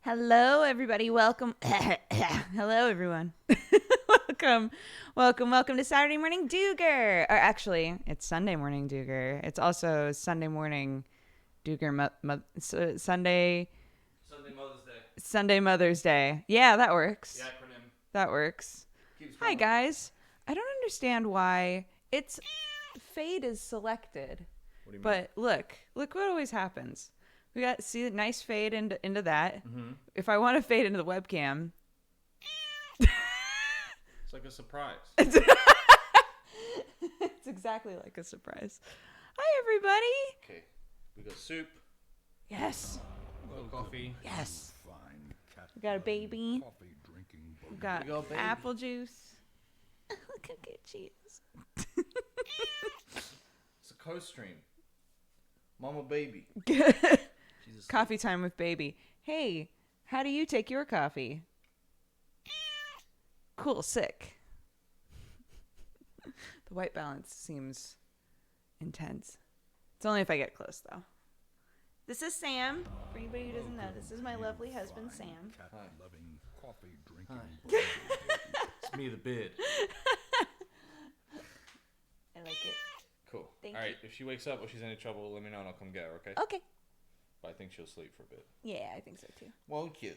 Hello, everybody. Welcome. Hello, everyone. Welcome to Saturday Morning Dooger. Or actually, it's Sunday Morning Dooger. It's also Sunday Morning Dooger. Sunday Mother's Day. Sunday Mother's Day. Yeah, that works. The acronym. That works. Hi, guys. I don't understand why it's fade is selected. What do you mean? But look what always happens. We got see nice fade into that. Mm-hmm. If I want to fade into the webcam, it's like a surprise. It's exactly like a surprise. Hi, everybody. Okay, we got soup. Yes. A little coffee. Yes. We got a baby. We got baby. apple juice. Look how good she is. It's a co-stream. Mama baby. Coffee time with baby. Hey, how do you take your coffee? Cool, sick. The white balance seems intense. It's only if I get close, though. This is Sam. For anybody who doesn't know, this is my lovely husband, Sam. Cat-loving, coffee-drinking. It's me, the beard. I like it. Cool. Thank All right, you. if she wakes up or she's in any trouble, let me know and I'll come get her, okay? Okay. But I think she'll sleep for a bit. Yeah, I think so, too. Won't you?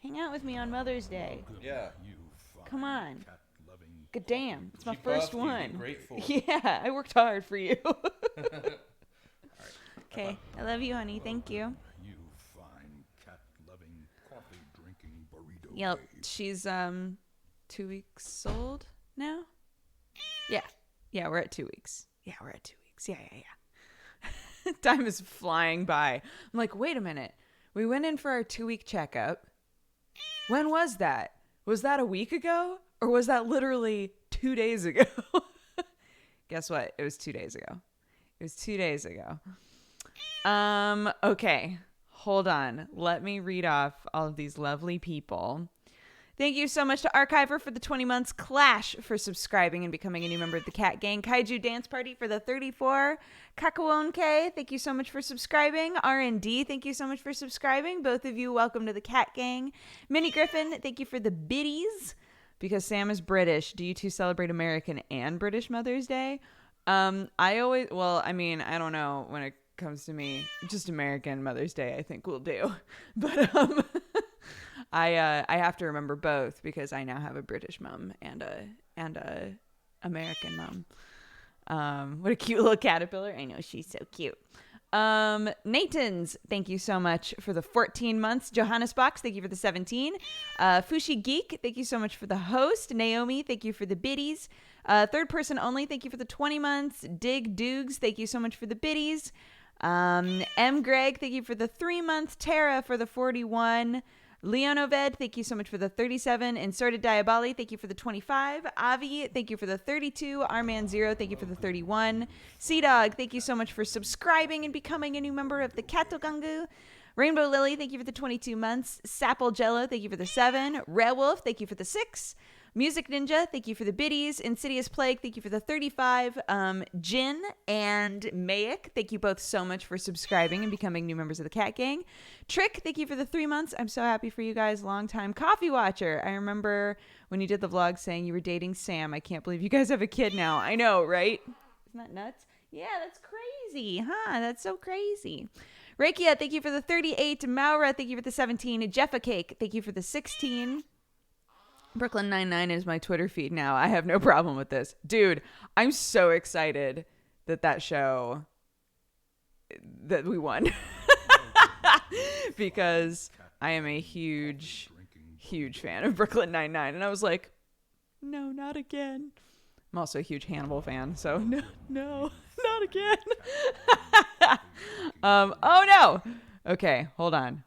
Hang out with me on Mother's Day. Yeah. Come on. Cat-loving, Good damn. It's my She first birthed you, be one. grateful. Yeah, I worked hard for you. All right. Okay. I love you, honey. Thank you. You fine cat-loving, coffee-drinking burrito. Yep. babe. She's 2 weeks old now. Yeah, we're at 2 weeks. Yeah. Time is flying by. I'm like, wait a minute. We went in for our 2-week checkup. When was that? Was that a week ago? Or was that literally 2 days ago? Guess what? It was 2 days ago. Okay. Hold on. Let me read off all of these lovely people. Thank you so much to Archiver for the 20 months, Clash for subscribing and becoming a new member of the Cat Gang, Kaiju Dance Party for the 34, Kakawon K, thank you so much for subscribing, R&D, thank you so much for subscribing, both of you, welcome to the Cat Gang, Minnie Griffin, thank you for the biddies, because Sam is British, do you two celebrate American and British Mother's Day? I don't know when it comes to me, just American Mother's Day I think we'll do, but I have to remember both because I now have a British mom and a American mom. What a cute little caterpillar. I know, she's so cute. Nathan's, thank you so much for the 14 months. Johannes Box, thank you for the 17. Fushi Geek, thank you so much for the host. Naomi, thank you for the biddies. Third person only, thank you for the 20 months. Dig Doogs, thank you so much for the biddies. M. Greg, thank you for the 3 months. Tara for the 41. Leonoved, thank you so much for the 37. Inserted Diaboli, thank you for the 25. Avi, thank you for the 32. Arman Zero, thank you for the 31. Sea-Dog, thank you so much for subscribing and becoming a new member of the Katogangu. Rainbow Lily, thank you for the 22 months. Sapple Jello, thank you for the 7. Werewolf, thank you for the 6. Music Ninja, thank you for the biddies. Insidious Plague, thank you for the 35. Jin and Mayak, thank you both so much for subscribing and becoming new members of the Cat Gang. Trick, thank you for the 3 months. I'm so happy for you guys. Long time Coffee Watcher. I remember when you did the vlog saying you were dating Sam. I can't believe you guys have a kid now. I know, right? Isn't that nuts? Yeah, that's crazy, huh? That's so crazy. Rekia, thank you for the 38. Maura, thank you for the 17. Jeffa Cake, thank you for the 16. Brooklyn 99 is my Twitter feed now. I have no problem with this. Dude, I'm so excited that show, that we won. Because I am a huge fan of Brooklyn 99. And I was like, no, not again. I'm also a huge Hannibal fan. So no, not again. Oh no. Okay, hold on.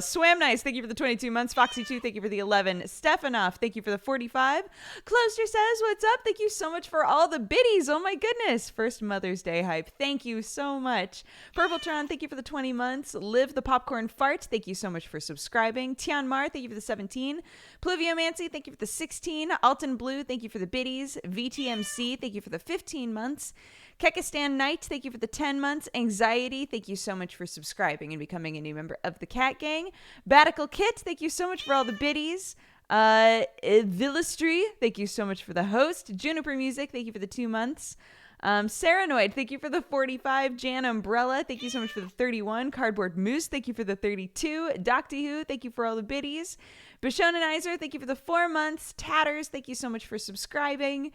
Swam Nice, thank you for the 22 months. Foxy2, thank you for the 11. Stefanoff, thank you for the 45. Closter says, what's up? Thank you so much for all the biddies. Oh my goodness. First Mother's Day hype. Thank you so much. Purpletron, thank you for the 20 months. Live the Popcorn Fart, thank you so much for subscribing. Tian Mar, thank you for the 17. Pluviomancy, thank you for the 16. Alton Blue, thank you for the biddies. VTMC, thank you for the 15 months. Kekistan Knight, thank you for the 10 months. Anxiety, thank you so much for subscribing and becoming a new member of the Cat Gang. Batical Kit, thank you so much for all the biddies. Villistry, thank you so much for the host. Juniper Music, thank you for the 2 months. Serenoid, thank you for the 45. Jan Umbrella, thank you so much for the 31. Cardboard Moose, thank you for the 32. Docty Who, thank you for all the biddies. Bishonanizer, thank you for the 4 months. Tatters, thank you so much for subscribing.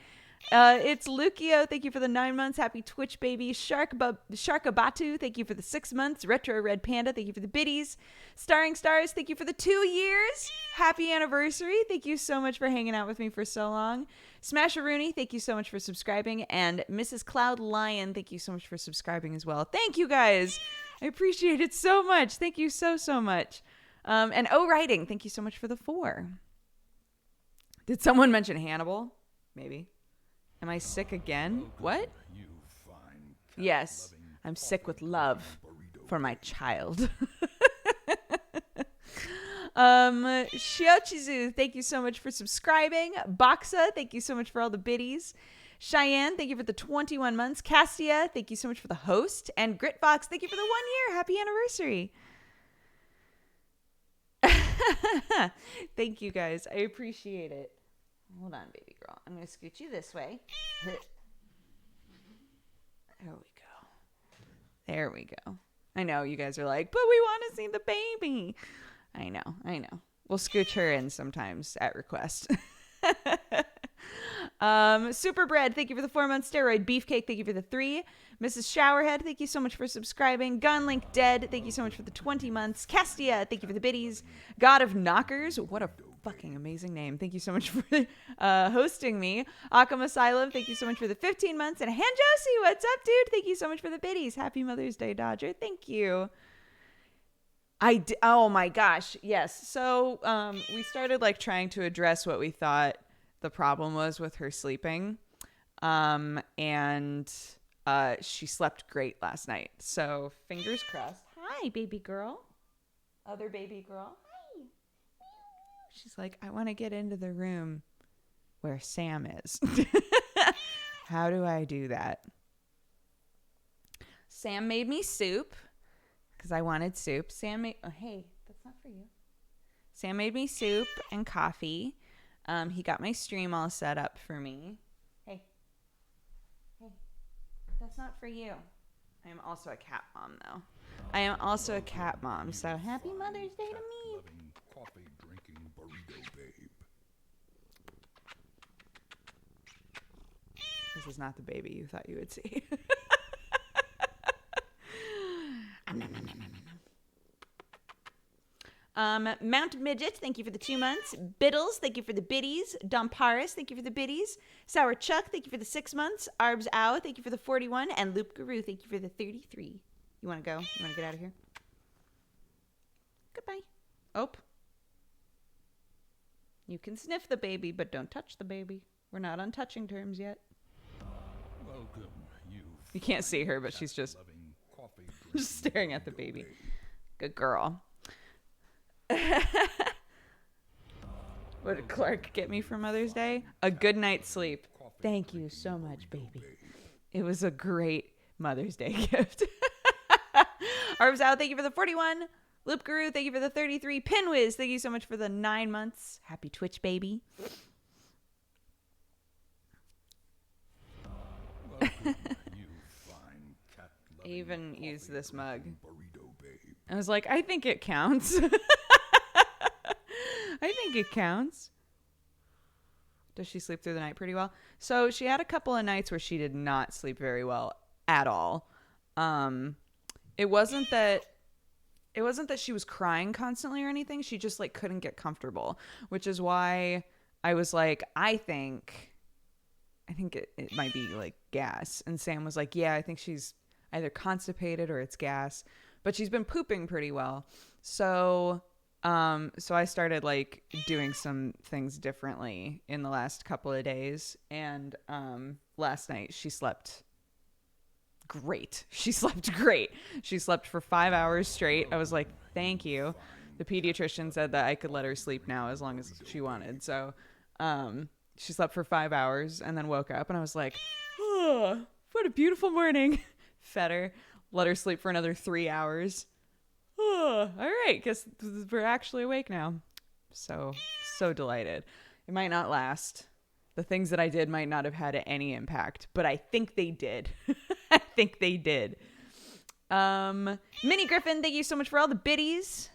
It's Lukio, thank you for the 9 months. Happy Twitch baby. Sharkabatu, thank you for the 6 months. Retro Red Panda, thank you for the biddies. Starring Stars, thank you for the 2 years. Happy anniversary. Thank you so much for hanging out with me for so long. Smasheroonie, thank you so much for subscribing. And Mrs. Cloud Lion, thank you so much for subscribing as well. Thank you guys. I appreciate it so much. Thank you so much. And Writing, thank you so much for the 4. Did someone mention Hannibal? Maybe. Am I sick again? What? You fine Yes, I'm sick with love for my child. Shiochizu, thank you so much for subscribing. Boxa, thank you so much for all the biddies. Cheyenne, thank you for the 21 months. Cassia, thank you so much for the host. And Gritfox, thank you for the 1 year. Happy anniversary. Thank you guys. I appreciate it. Hold on, baby girl. I'm going to scoot you this way. There we go. There we go. I know you guys are like, but we want to see the baby. I know. We'll scooch her in sometimes at request. Super Bread, thank you for the 4 months. Steroid Beefcake, thank you for the 3. Mrs. Showerhead, thank you so much for subscribing. Gunlink Dead, thank you so much for the 20 months. Castia, thank you for the biddies. God of Knockers, what a fucking amazing name. Thank you so much for hosting me. Akam Asylum, thank you so much for the 15 months. And Hanjosi, what's up, dude? Thank you so much for the biddies. Happy Mother's Day, Dodger. Thank you. Oh my gosh, yes. So we started like trying to address what we thought the problem was with her sleeping. And she slept great last night. So fingers crossed. Hi, baby girl. Other baby girl. Hi. She's like, I want to get into the room where Sam is. How do I do that? Sam made me soup because I wanted soup. Sam made, oh, hey, that's not for you. Sam made me soup and coffee. He got my stream all set up for me. Hey, that's not for you. I am also a cat mom, though. I am also a cat mom, so happy Mother's Day to me. Loving, coffee drinking burrito babe. This is not the baby you thought you would see. Mount Midget, thank you for the 2 months. Biddles, thank you for the biddies. Domparis, thank you for the biddies. Sour Chuck, thank you for the 6 months. Arbs Ow, thank you for the 41. And Loop Guru, thank you for the 33. You want to go? You want to get out of here? Goodbye. Oh. You can sniff the baby, but don't touch the baby. We're not on touching terms yet. Welcome, You can't see her, but she's just loving coffee just staring at the baby. Good girl. What did Clark get me for Mother's Day? A good night's sleep. Thank you so much, baby. It was a great Mother's Day gift. Arbs Out, thank you for the 41. Loop Guru, thank you for the 33. Pinwiz, thank you so much for the 9 months. Happy Twitch, baby. I even used this mug. I was like, I think it counts. I think it counts. Does she sleep through the night pretty well? So she had a couple of nights where she did not sleep very well at all. It wasn't that she was crying constantly or anything. She just like couldn't get comfortable, which is why I was like, I think it might be like gas. And Sam was like, yeah, I think she's either constipated or it's gas, but she's been pooping pretty well. So I started like doing some things differently in the last couple of days. And last night she slept great. She slept great. She slept for 5 hours straight. I was like, thank you. The pediatrician said that I could let her sleep now as long as she wanted. So she slept for 5 hours and then woke up and I was like, oh, What a beautiful morning. Fed her. Let her sleep for another 3 hours. Oh, all right. Guess we're actually awake now. So delighted. It might not last. The things that I did might not have had any impact, but I think they did. I think they did. Minnie Griffin, thank you so much for all the biddies.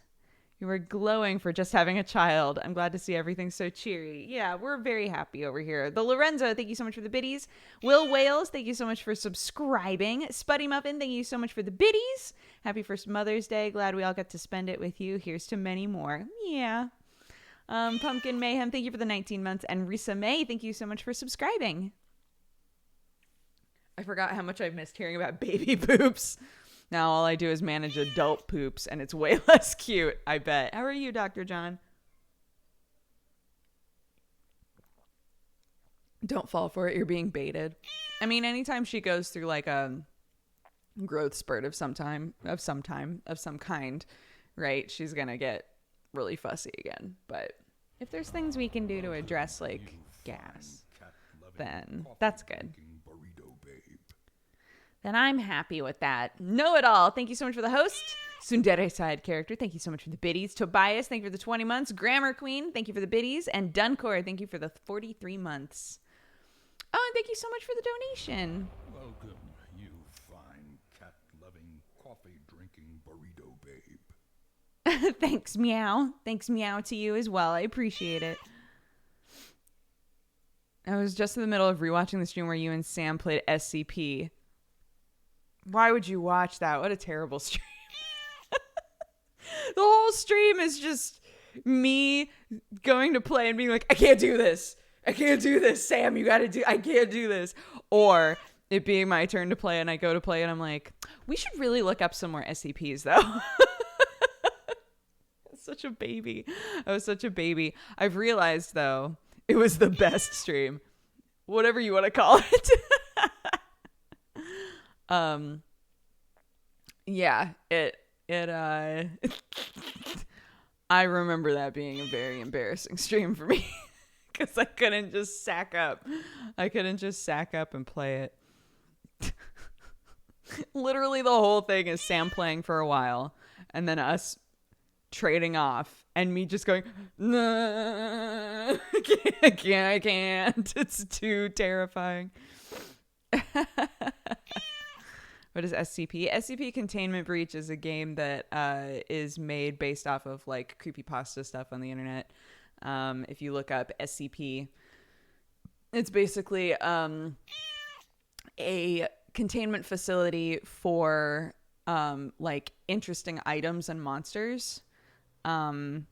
You were glowing for just having a child. I'm glad to see everything so cheery. Yeah, we're very happy over here. The Lorenzo, thank you so much for the biddies. Will Wales, thank you so much for subscribing. Spuddy Muffin, thank you so much for the biddies. Happy first Mother's Day. Glad we all got to spend it with you. Here's to many more. Yeah. Pumpkin Mayhem, thank you for the 19 months. And Risa May, thank you so much for subscribing. I forgot how much I missed hearing about baby poops. Now all I do is manage adult poops, and it's way less cute, I bet. How are you, Dr. John? Don't fall for it. You're being baited. I mean, anytime she goes through like a growth spurt of some kind, right, she's going to get really fussy again. But if there's things we can do to address like gas, then that's good. Then I'm happy with that. Know it all. Thank you so much for the host. Sundere side character. Thank you so much for the biddies. Tobias, thank you for the 20 months. Grammar Queen, thank you for the biddies. And Duncor, thank you for the 43 months. Oh, and thank you so much for the donation. Welcome, you fine cat-loving, coffee-drinking burrito babe. Thanks, Meow. Thanks, Meow, to you as well. I appreciate it. I was just in the middle of rewatching the stream where you and Sam played SCP. Why would you watch that? What a terrible stream. The whole stream is just me going to play and being like, I can't do this. I can't do this. Sam, I can't do this. Or it being my turn to play and I go to play and I'm like, we should really look up some more SCPs though. Such a baby. I was such a baby. I've realized though, it was the best stream. Whatever you want to call it. Yeah, I remember that being a very embarrassing stream for me because I couldn't just sack up and play it. Literally the whole thing is Sam playing for a while and then us trading off and me just going, no, I can't. It's too terrifying. What is SCP? SCP Containment Breach is a game that is made based off of like creepypasta stuff on the internet. If you look up SCP, it's basically a containment facility for like interesting items and monsters. And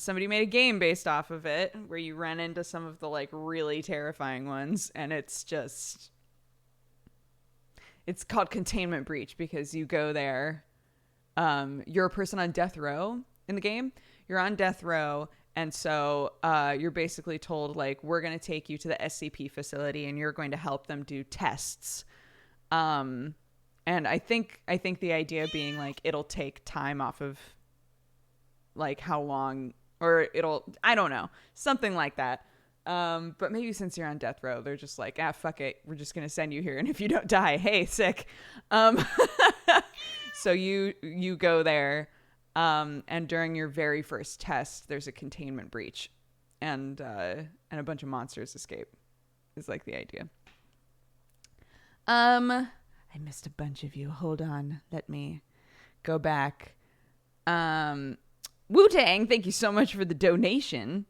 somebody made a game based off of it where you run into some of the like really terrifying ones, and it's called Containment Breach because you go there. You're a person on death row in the game. You're on death row. And so you're basically told, like, we're going to take you to the SCP facility and you're going to help them do tests. And I think the idea being, like, it'll take time off of, like, how long, or I don't know, something like that. But maybe since you're on death row, they're just like, fuck it. We're just going to send you here. And if you don't die, hey, sick. So you go there. And during your very first test, there's a containment breach and a bunch of monsters escape is like the idea. I missed a bunch of you. Hold on. Let me go back. Wu-Tang, thank you so much for the donation.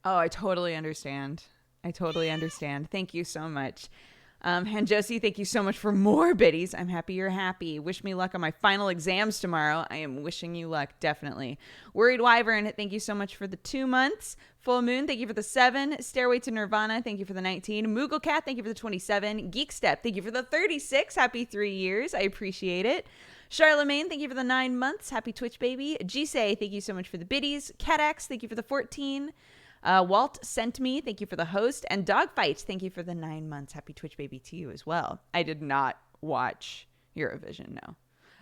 Oh, I totally understand. Thank you so much. Hanjosi, thank you so much for more biddies. I'm happy you're happy. Wish me luck on my final exams tomorrow. I am wishing you luck, definitely. Worried Wyvern, thank you so much for the 2 months. Full Moon, thank you for the 7. Stairway to Nirvana, thank you for the 19. Moogle Cat, thank you for the 27. Geek Step, thank you for the 36. Happy 3 years. I appreciate it. Charlemagne, thank you for the 9 months. Happy Twitch baby. Jisei, thank you so much for the biddies. Catax, thank you for the 14. Walt sent me, thank you for the host, and Dogfight, thank you for the 9 months. Happy Twitch baby to you as well. I did not watch Eurovision, no.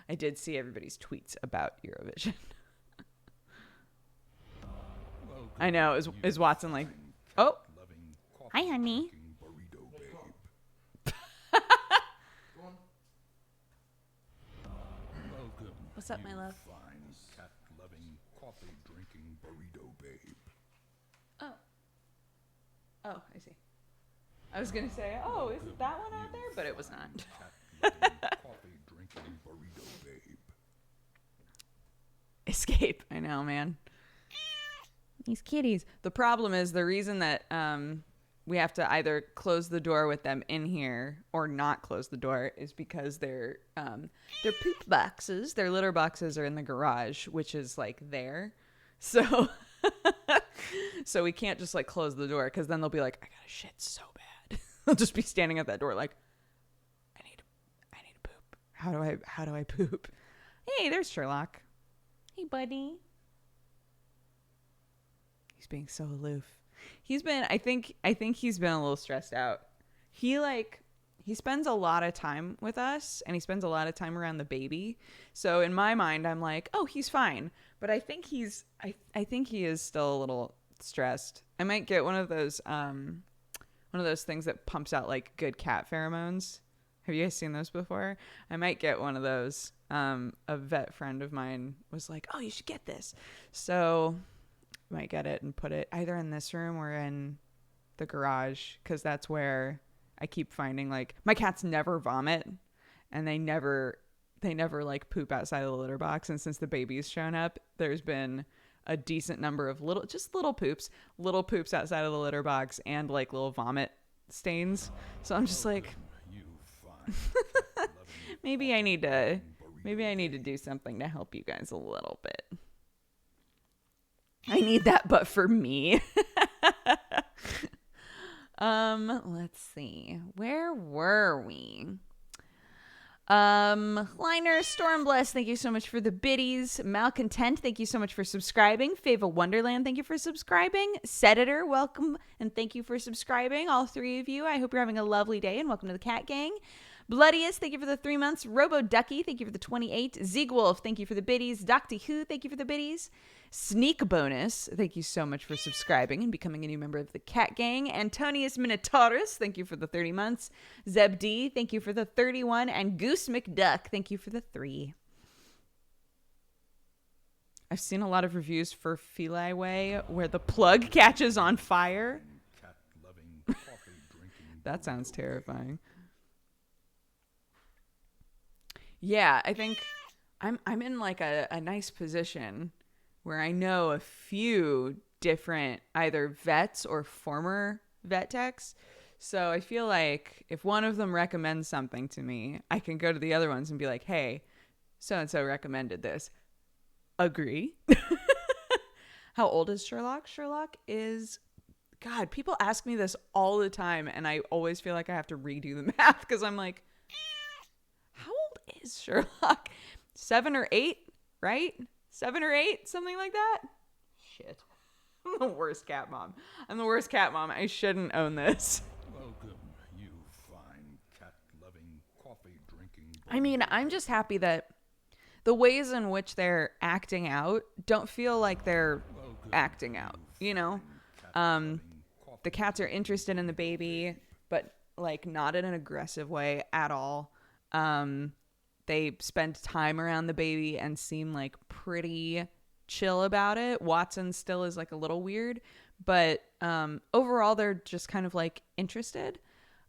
I did see everybody's tweets about Eurovision. I know. Is Watson like, oh, Loving coffee hi, honey. drinking burrito babe. Go on. Welcome. What's up, my you love? Fine cat loving coffee drinking burrito babe. Oh. Oh, I see. I was going to say, oh, isn't that one out there? But it was not. Cat loving coffee drinking burrito babe. Escape. I know, man. These kitties. The problem is the reason that we have to either close the door with them in here or not close the door is because their poop boxes, their litter boxes are in the garage, which is like there. So so we can't just like close the door because then they'll be like, I gotta shit so bad. They'll just be standing at that door like, I need to poop. How do I poop? Hey, there's Sherlock. Hey, buddy. He's being so aloof. He's been, I think he's been a little stressed out. He spends a lot of time with us and he spends a lot of time around the baby. So in my mind, I'm like, oh, he's fine. But I think I think he is still a little stressed. I might get one of those things that pumps out like good cat pheromones. Have you guys seen those before? I might get one of those. A vet friend of mine was like, oh, you should get this. So I might get it and put it either in this room or in the garage because that's where I keep finding like my cats never vomit and they never like poop outside of the litter box. And since the baby's shown up, there's been a decent number of little poops outside of the litter box and like little vomit stains. So I'm just like, You fine. maybe I need to do something to help you guys a little bit. I need that, but for me. Let's see. Where were we? Liner Stormbless, thank you so much for the biddies. Malcontent, thank you so much for subscribing. Fava Wonderland, thank you for subscribing. Sedator, welcome and thank you for subscribing. All three of you. I hope you're having a lovely day and welcome to the Cat Gang. Bloodiest, thank you for the 3 months. Robo Ducky, thank you for the 28. Zegwolf, thank you for the biddies. Doctor Who, thank you for the biddies. Sneak Bonus, thank you so much for subscribing and becoming a new member of the Cat Gang. Antonius Minotaurus, thank you for the 30 months. Zeb D, thank you for the 31. And Goose McDuck, thank you for the 3. I've seen a lot of reviews for Feli Way where the plug catches on fire. Cat loving coffee drinking. That sounds terrifying. Yeah, I think I'm in like a nice position where I know a few different either vets or former vet techs. So I feel like if one of them recommends something to me, I can go to the other ones and be like, hey, so-and-so recommended this. Agree. How old is Sherlock? Sherlock is, God, people ask me this all the time and I always feel like I have to redo the math because I'm like, how old is Sherlock? 7 or 8, right? 7 or 8, something like that. Shit. I'm the worst cat mom. I shouldn't own this. Welcome, you fine cat loving coffee drinking. I mean, I'm just happy that the ways in which they're acting out don't feel like they're acting out, you know? The cats are interested in the baby, but like not in an aggressive way at all. They spend time around the baby and seem like pretty chill about it. Watson still is like a little weird, but overall they're just kind of like interested.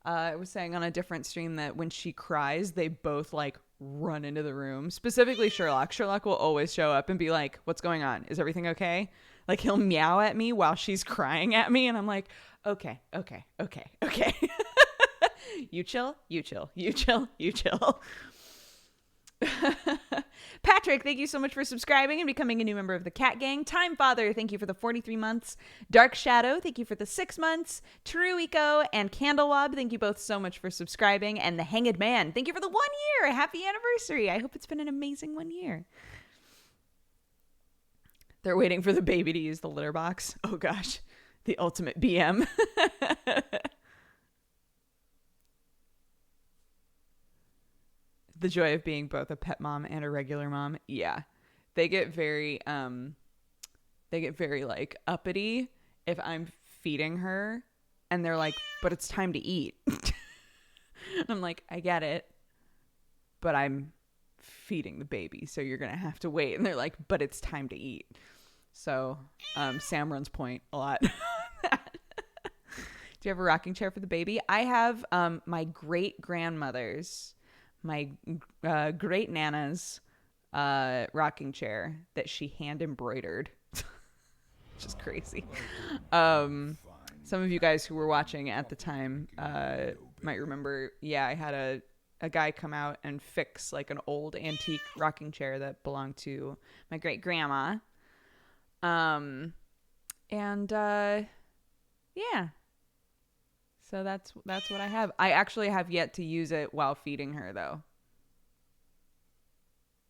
I was saying on a different stream that when she cries, they both like run into the room. Specifically Sherlock. Sherlock will always show up and be like, what's going on? Is everything okay? Like he'll meow at me while she's crying at me and I'm like, okay. You chill. Patrick, thank you so much for subscribing and becoming a new member of the Cat Gang. Time Father, thank you for the 43 months. Dark Shadow, thank you for the 6 months. True Eco and Candlewob, thank you both so much for subscribing. And the Hanged Man, thank you for the 1 year. Happy anniversary. I hope it's been an amazing 1 year. They're waiting for the baby to use the litter box. Oh gosh, the ultimate BM. The joy of being both a pet mom and a regular mom. Yeah. They get very they get very like uppity if I'm feeding her and they're like, but it's time to eat. And I'm like, I get it, but I'm feeding the baby, so you're gonna have to wait. And they're like, but it's time to eat. So Sam runs point a lot. Do you have a rocking chair for the baby? I have my great grandmother's, my great nana's rocking chair that she hand embroidered. Which is crazy. Some of you guys who were watching at the time might remember, I had a guy come out and fix like an old antique rocking chair that belonged to my great grandma. So that's what I have. I actually have yet to use it while feeding her though.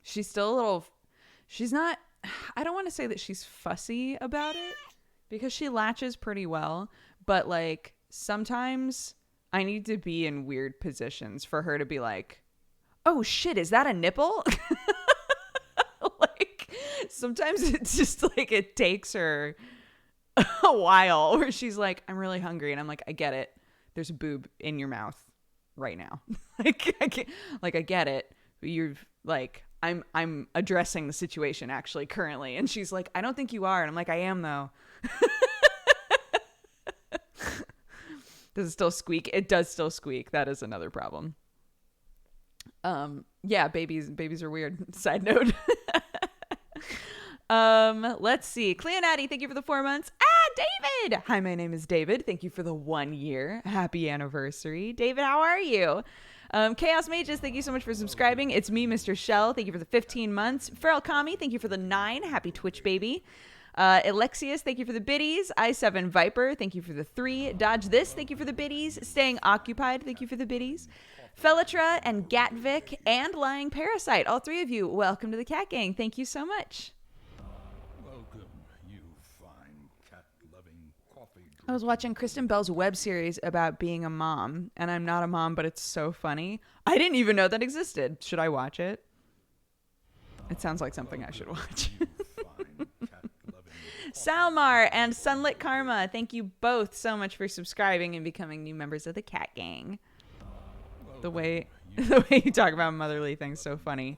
She's still a little, she's not, I don't want to say that she's fussy about it because she latches pretty well, but like sometimes I need to be in weird positions for her to be like, oh shit, is that a nipple? Like sometimes it's just like it takes her a while where she's like, I'm really hungry. And I'm like, I get it. There's a boob in your mouth right now. Like, I get it. You're like, I'm addressing the situation actually currently. And she's like, I don't think you are. And I'm like, I am though. Does it still squeak? It does still squeak. That is another problem. Babies are weird. Side note. Let's see. Cleonati, thank you for the 4 months. David. Hi, my name is David. Thank you for the 1 year. Happy anniversary. David, how are you? Chaos Mages, thank you so much for subscribing. It's me, Mr. Shell. Thank you for the 15 months. Feral Kami, thank you for the 9. Happy Twitch baby. Alexius, thank you for the biddies. I7 Viper, thank you for the 3. Dodge This, thank you for the biddies. Staying Occupied, thank you for the biddies. Felitra and Gatvik and Lying Parasite, all 3 of you, welcome to the Cat Gang. Thank you so much. Welcome, you fine cat-loving coffee drinking. I was watching Kristen Bell's web series about being a mom, and I'm not a mom, but it's so funny. I didn't even know that existed. Should I watch it? It sounds like something I should watch. Salmar and Sunlit Karma, thank you both so much for subscribing and becoming new members of the Cat Gang. The way you talk about motherly things, so funny.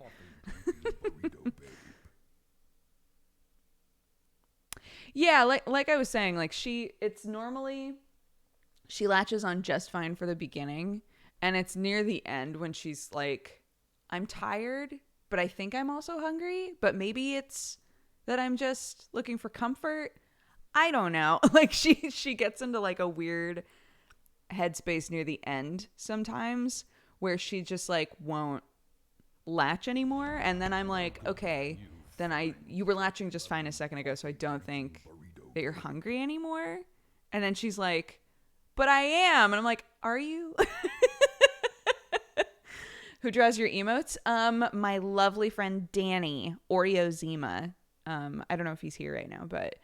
Yeah, like I was saying, like it's normally she latches on just fine for the beginning, and it's near the end when she's like, I'm tired, but I think I'm also hungry, but maybe it's that I'm just looking for comfort. I don't know. Like she gets into like a weird headspace near the end sometimes where she just like won't latch anymore, and then I'm like, okay, then you were latching just fine a second ago, so I don't think that you're hungry anymore. And then she's like, but I am. And I'm like, are you? Who draws your emotes? My lovely friend Danny, Oreo Zima. I don't know if he's here right now, but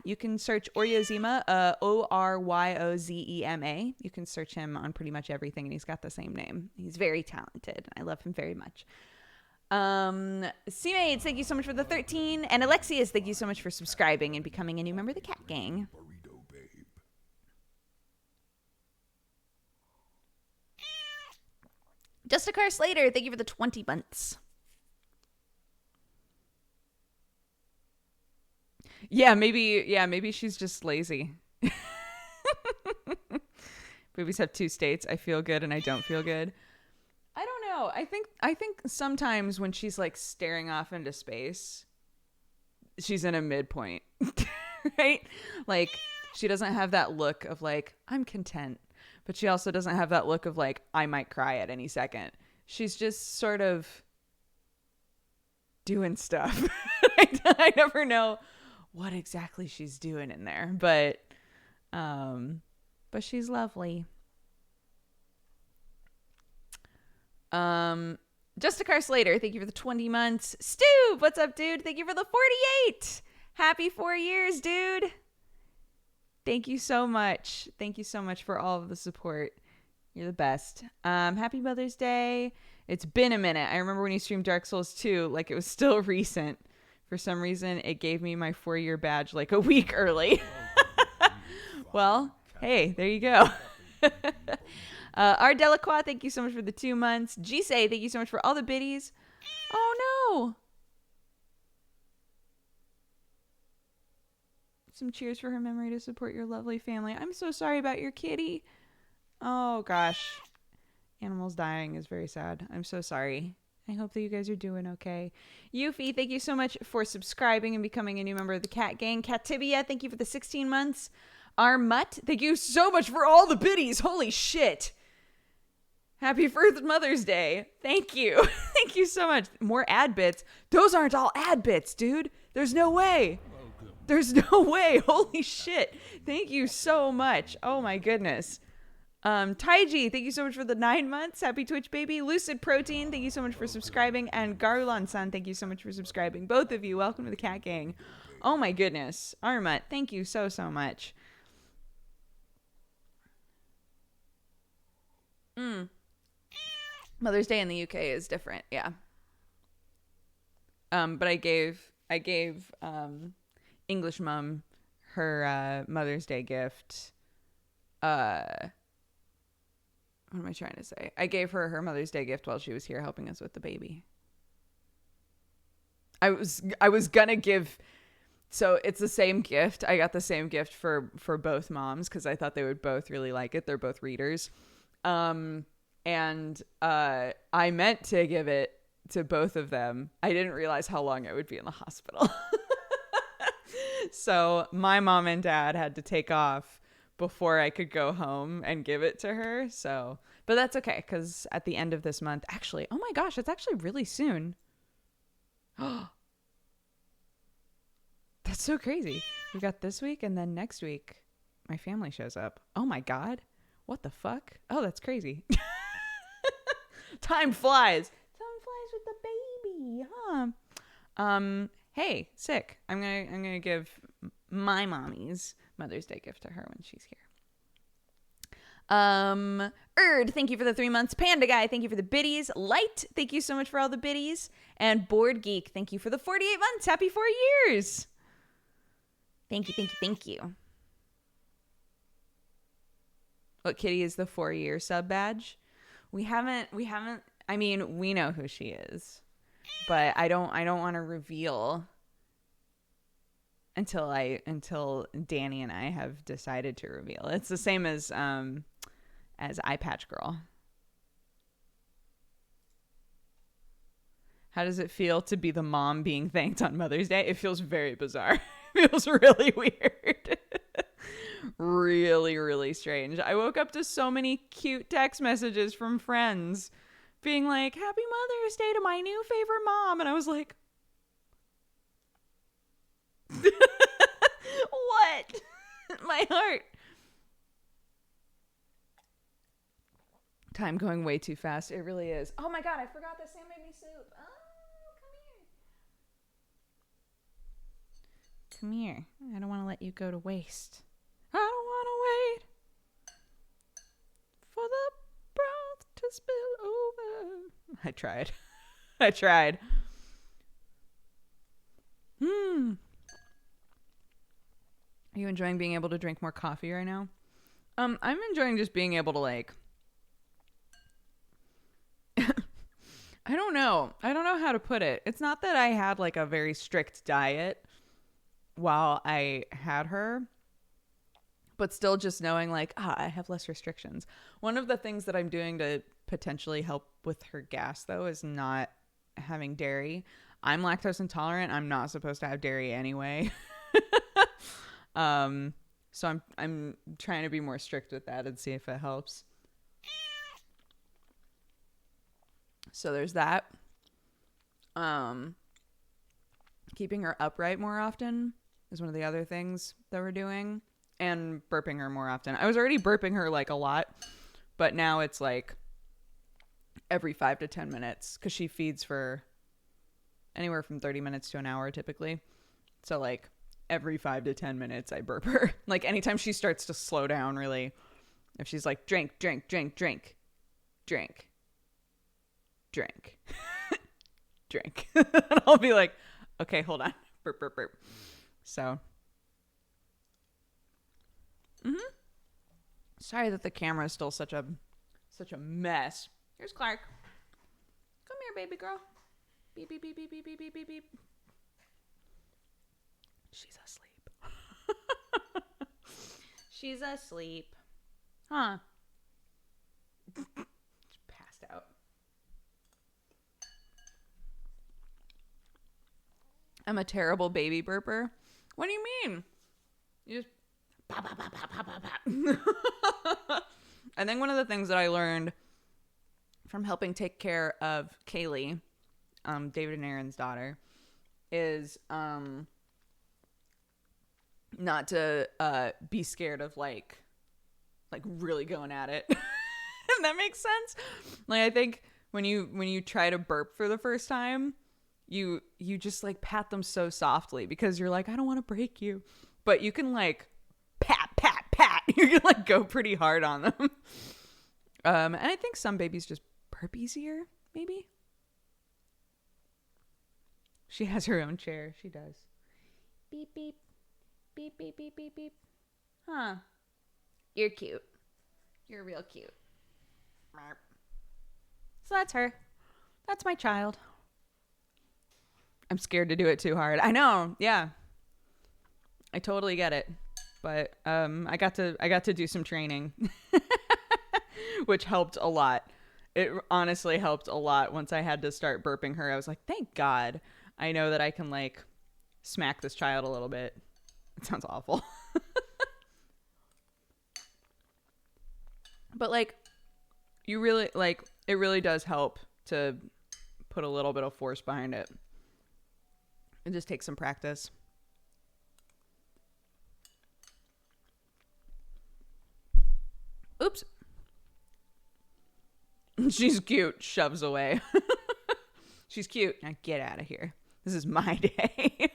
you can search Oreo Zima, Oryozema. You can search him on pretty much everything, and he's got the same name. He's very talented. I love him very much. C-Maids, thank you so much for the 13. And Alexius, thank you so much for subscribing and becoming a new member of the Cat Gang. Justicar Slater, thank you for the 20 months. Maybe she's just lazy. Babies have 2 states. I feel good and I don't feel good. I don't know. I think sometimes when she's like staring off into space, she's in a midpoint, right? Like she doesn't have that look of like, I'm content, but she also doesn't have that look of like, I might cry at any second. She's just sort of doing stuff. I never know what exactly she's doing in there, but she's lovely. Justicar Slater, thank you for the 20 months. Stu, what's up, dude? Thank you for the 48. Happy 4 years, dude. Thank you so much. Thank you so much for all of the support. You're the best. Happy Mother's Day. It's been a minute. I remember when you streamed Dark Souls 2, like it was still recent For some reason, it gave me my 4-year badge like a week early. Well, hey, there you go. R. Delacroix, thank you so much for the 2 months. Gisei, thank you so much for all the biddies. Oh, no. Some cheers for her memory to support your lovely family. I'm so sorry about your kitty. Oh, gosh. Animals dying is very sad. I'm so sorry. I hope that you guys are doing okay. Yuffie, thank you so much for subscribing and becoming a new member of the Cat Gang. Catibia, thank you for the 16 months. Our Mutt, thank you so much for all the biddies. Holy shit. Happy first Mother's Day. Thank you. Thank you so much. More ad bits. Those aren't all ad bits, dude. There's no way. There's no way. Holy shit. Thank you so much. Oh my goodness. Taiji, thank you so much for the 9 months. Happy Twitch baby. Lucid Protein, thank you so much for subscribing. And Garulan-san, thank you so much for subscribing. Both of you, welcome to the Cat Gang. Oh my goodness. Armut, thank you so much. Mother's Day in the UK is different, yeah. But I gave English mom her Mother's Day gift. What am I trying to say? I gave her Mother's Day gift while she was here helping us with the baby. I was gonna give, so it's the same gift. I got the same gift for both moms because I thought they would both really like it. They're both readers. And I meant to give it to both of them. I didn't realize how long I would be in the hospital. So my mom and dad had to take off before I could go home and give it to her. So, but that's okay because at the end of this month, actually, oh my gosh, it's actually really soon. That's so crazy. We got this week and then next week my family shows up. Oh my God. What the fuck? Oh, that's crazy. Time flies. Time flies with the baby, huh? Hey, sick. I'm gonna give my mommy's Mother's Day gift to her when she's here. Erd, thank you for the 3 months. Panda Guy, thank you for the biddies. Light, thank you so much for all the biddies. And Board Geek, thank you for the 48 months. Happy 4 years. Thank you. What Kitty is the 4-year sub badge? We haven't, I mean, we know who she is, but I don't want to reveal until Danny and I have decided to reveal. It's the same as Eye Patch Girl. How does it feel to be the mom being thanked on Mother's Day? It feels very bizarre. It feels really weird. Really, really strange. I woke up to so many cute text messages from friends being like, Happy Mother's Day to my new favorite mom. And I was like, what? My heart. Time going way too fast. It really is. Oh my God, I forgot that Sam made me soup. Oh, come here. I don't want to let you go to waste. I don't want to wait for the broth to spill over. I tried. Are you enjoying being able to drink more coffee right now? I'm enjoying just being able to like I don't know how to put it. It's not that I had like a very strict diet while I had her, but still just knowing like, I have less restrictions. One of the things that I'm doing to potentially help with her gas though is not having dairy. I'm lactose intolerant. I'm not supposed to have dairy anyway. So I'm trying to be more strict with that and see if it helps. So there's that. Keeping her upright more often is one of the other things that we're doing, and burping her more often. I was already burping her like a lot, but now it's like every 5 to 10 minutes because she feeds for anywhere from 30 minutes to an hour typically. So like every 5 to 10 minutes I burp her. Like anytime she starts to slow down really, if she's like drink, drink, and I'll be like, Okay, hold on. Burp, burp, burp. So. Sorry that the camera is still such a mess. Here's Clark. Come here, baby girl. Beep, beep, beep, beep, beep, beep, beep, beep, beep. She's asleep. She's asleep. Huh. Passed out. I'm a terrible baby burper. What do you mean? You just pop, pop, pop, pop, pop, pop, pop. I think one of the things that I learned from helping take care of Kaylee, David and Aaron's daughter, is not to be scared of like really going at it. If that makes sense. Like, I think when you try to burp for the first time, you just like pat them so softly because you're like, I don't want to break you, but you can like pat. You can like go pretty hard on them. And I think some babies just burp easier, maybe. She has her own chair. She does. Beep, beep. Beep, beep, beep, beep, beep. Huh. You're cute. You're real cute. So that's her. That's my child. I'm scared to do it too hard. I know. Yeah. I totally get it. But I got to do some training, which helped a lot. It honestly helped a lot once I had to start burping her. I was like, thank God. I know that I can like smack this child a little bit. It sounds awful. But like, you really like, it really does help to put a little bit of force behind it. It just takes some practice. Oops. She's cute. Shoves away. She's cute. Now get out of here. This is my day.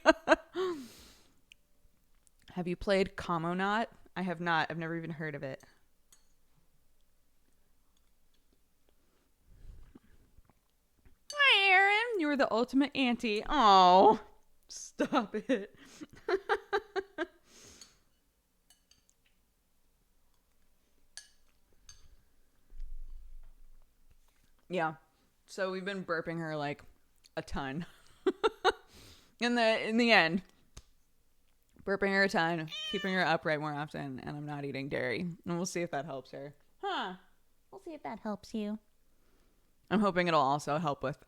Have you played Commonaut? I have not. I've never even heard of it. Hi, Aaron. You were the ultimate auntie. Oh, stop it. Yeah. So we've been burping her like a ton. in the end. Burping her a ton, keeping her upright more often, and I'm not eating dairy. And we'll see if that helps her. Huh. We'll see if that helps you. I'm hoping it'll also help with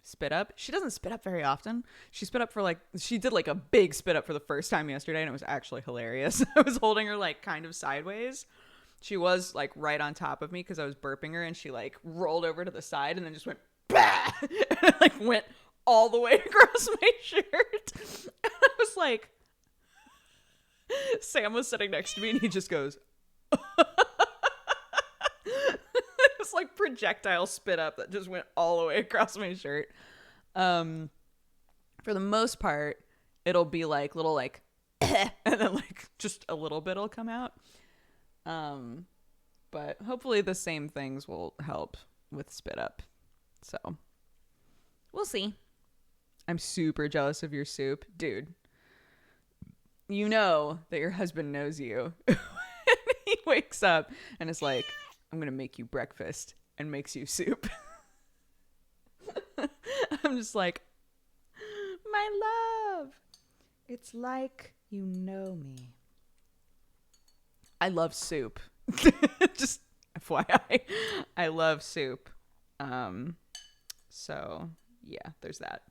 spit up. She doesn't spit up very often. She spit up she did like a big spit up for the first time yesterday, and it was actually hilarious. I was holding her like kind of sideways. She was like right on top of me because I was burping her, and she like rolled over to the side and then just went bah! And it like went all the way across my shirt. And I was like, Sam was sitting next to me and he just goes, it was like projectile spit up that just went all the way across my shirt. For the most part, it'll be like little like, and then like just a little bit will come out. But hopefully the same things will help with spit up. So we'll see. I'm super jealous of your soup, dude. You know that your husband knows you. He wakes up and is like, I'm going to make you breakfast, and makes you soup. I'm just like, my love, it's like you know me. I love soup. Just FYI, I love soup. So yeah, there's that.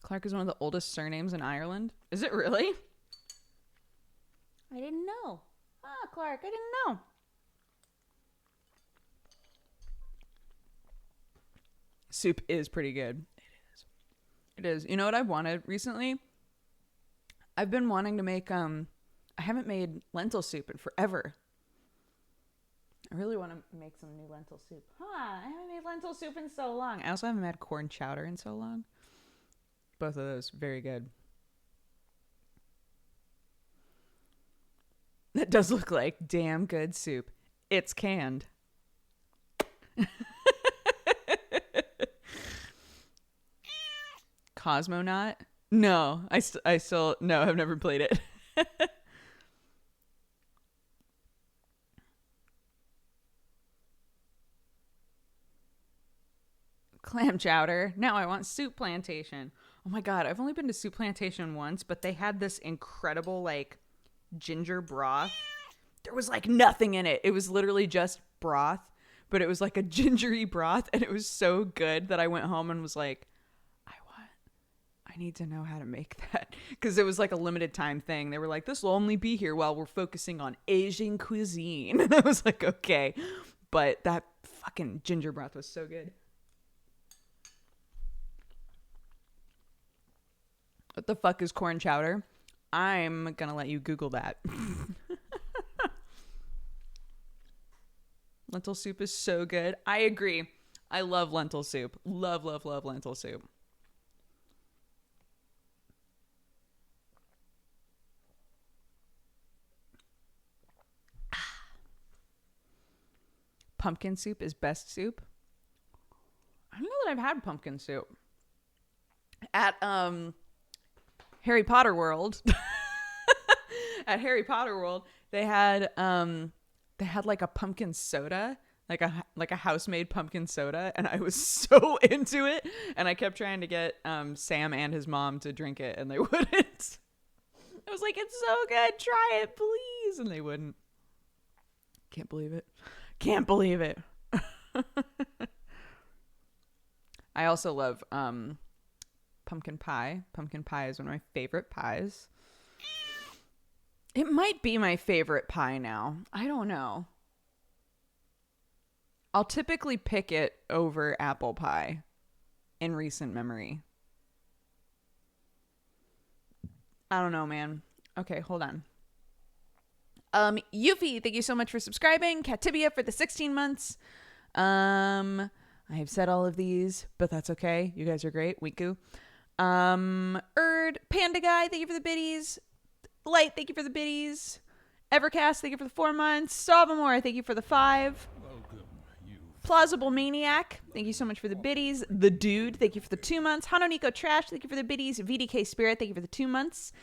Clark is one of the oldest surnames in Ireland. Is it really? I didn't know. Ah, Clark, I didn't know. Soup is pretty good. It is. You know what I've wanted recently? I've been wanting to make, I haven't made lentil soup in forever. I really want to make some new lentil soup. I haven't made lentil soup in so long. I also haven't had corn chowder in so long. Both of those, very good. That does look like damn good soup. It's canned. Cosmonaut? No, I still no, I've never played it. Clam chowder. Now I want soup plantation. Oh my god, I've only been to soup plantation once, but they had this incredible like ginger broth. There was like nothing in it. It was literally just broth, but it was like a gingery broth, and it was so good that I went home and was like, I need to know how to make that, because it was like a limited time thing. They were like, this will only be here while we're focusing on Asian cuisine. And I was like, okay. But that fucking ginger broth was so good. What the fuck is corn chowder? I'm gonna let you Google that. Lentil soup is so good. I agree. I love lentil soup. Love, love, love lentil soup. Pumpkin soup is best soup. I don't know that I've had pumpkin soup. At Harry Potter World. At Harry Potter World, they had like a pumpkin soda, like a house-made pumpkin soda, and I was so into it, and I kept trying to get Sam and his mom to drink it, and they wouldn't. I was like, it's so good, try it, please, and they wouldn't. Can't believe it. Can't believe it. I also love pumpkin pie. Pumpkin pie is one of my favorite pies. It might be my favorite pie now. I don't know. I'll typically pick it over apple pie in recent memory. I don't know, man. Okay, hold on. Yuffie, thank you so much for subscribing. Catibia for the 16 months. I have said all of these, but that's okay. You guys are great. Wiku. Panda Guy, thank you for the biddies. Light, thank you for the biddies. Evercast, thank you for the 4 months. Savamore, thank you for the 5. Welcome, you Plausible Maniac, thank you so much for the biddies. The Dude, thank you for the 2 months. Hanoniko Trash, thank you for the biddies. VDK Spirit, thank you for the 2 months.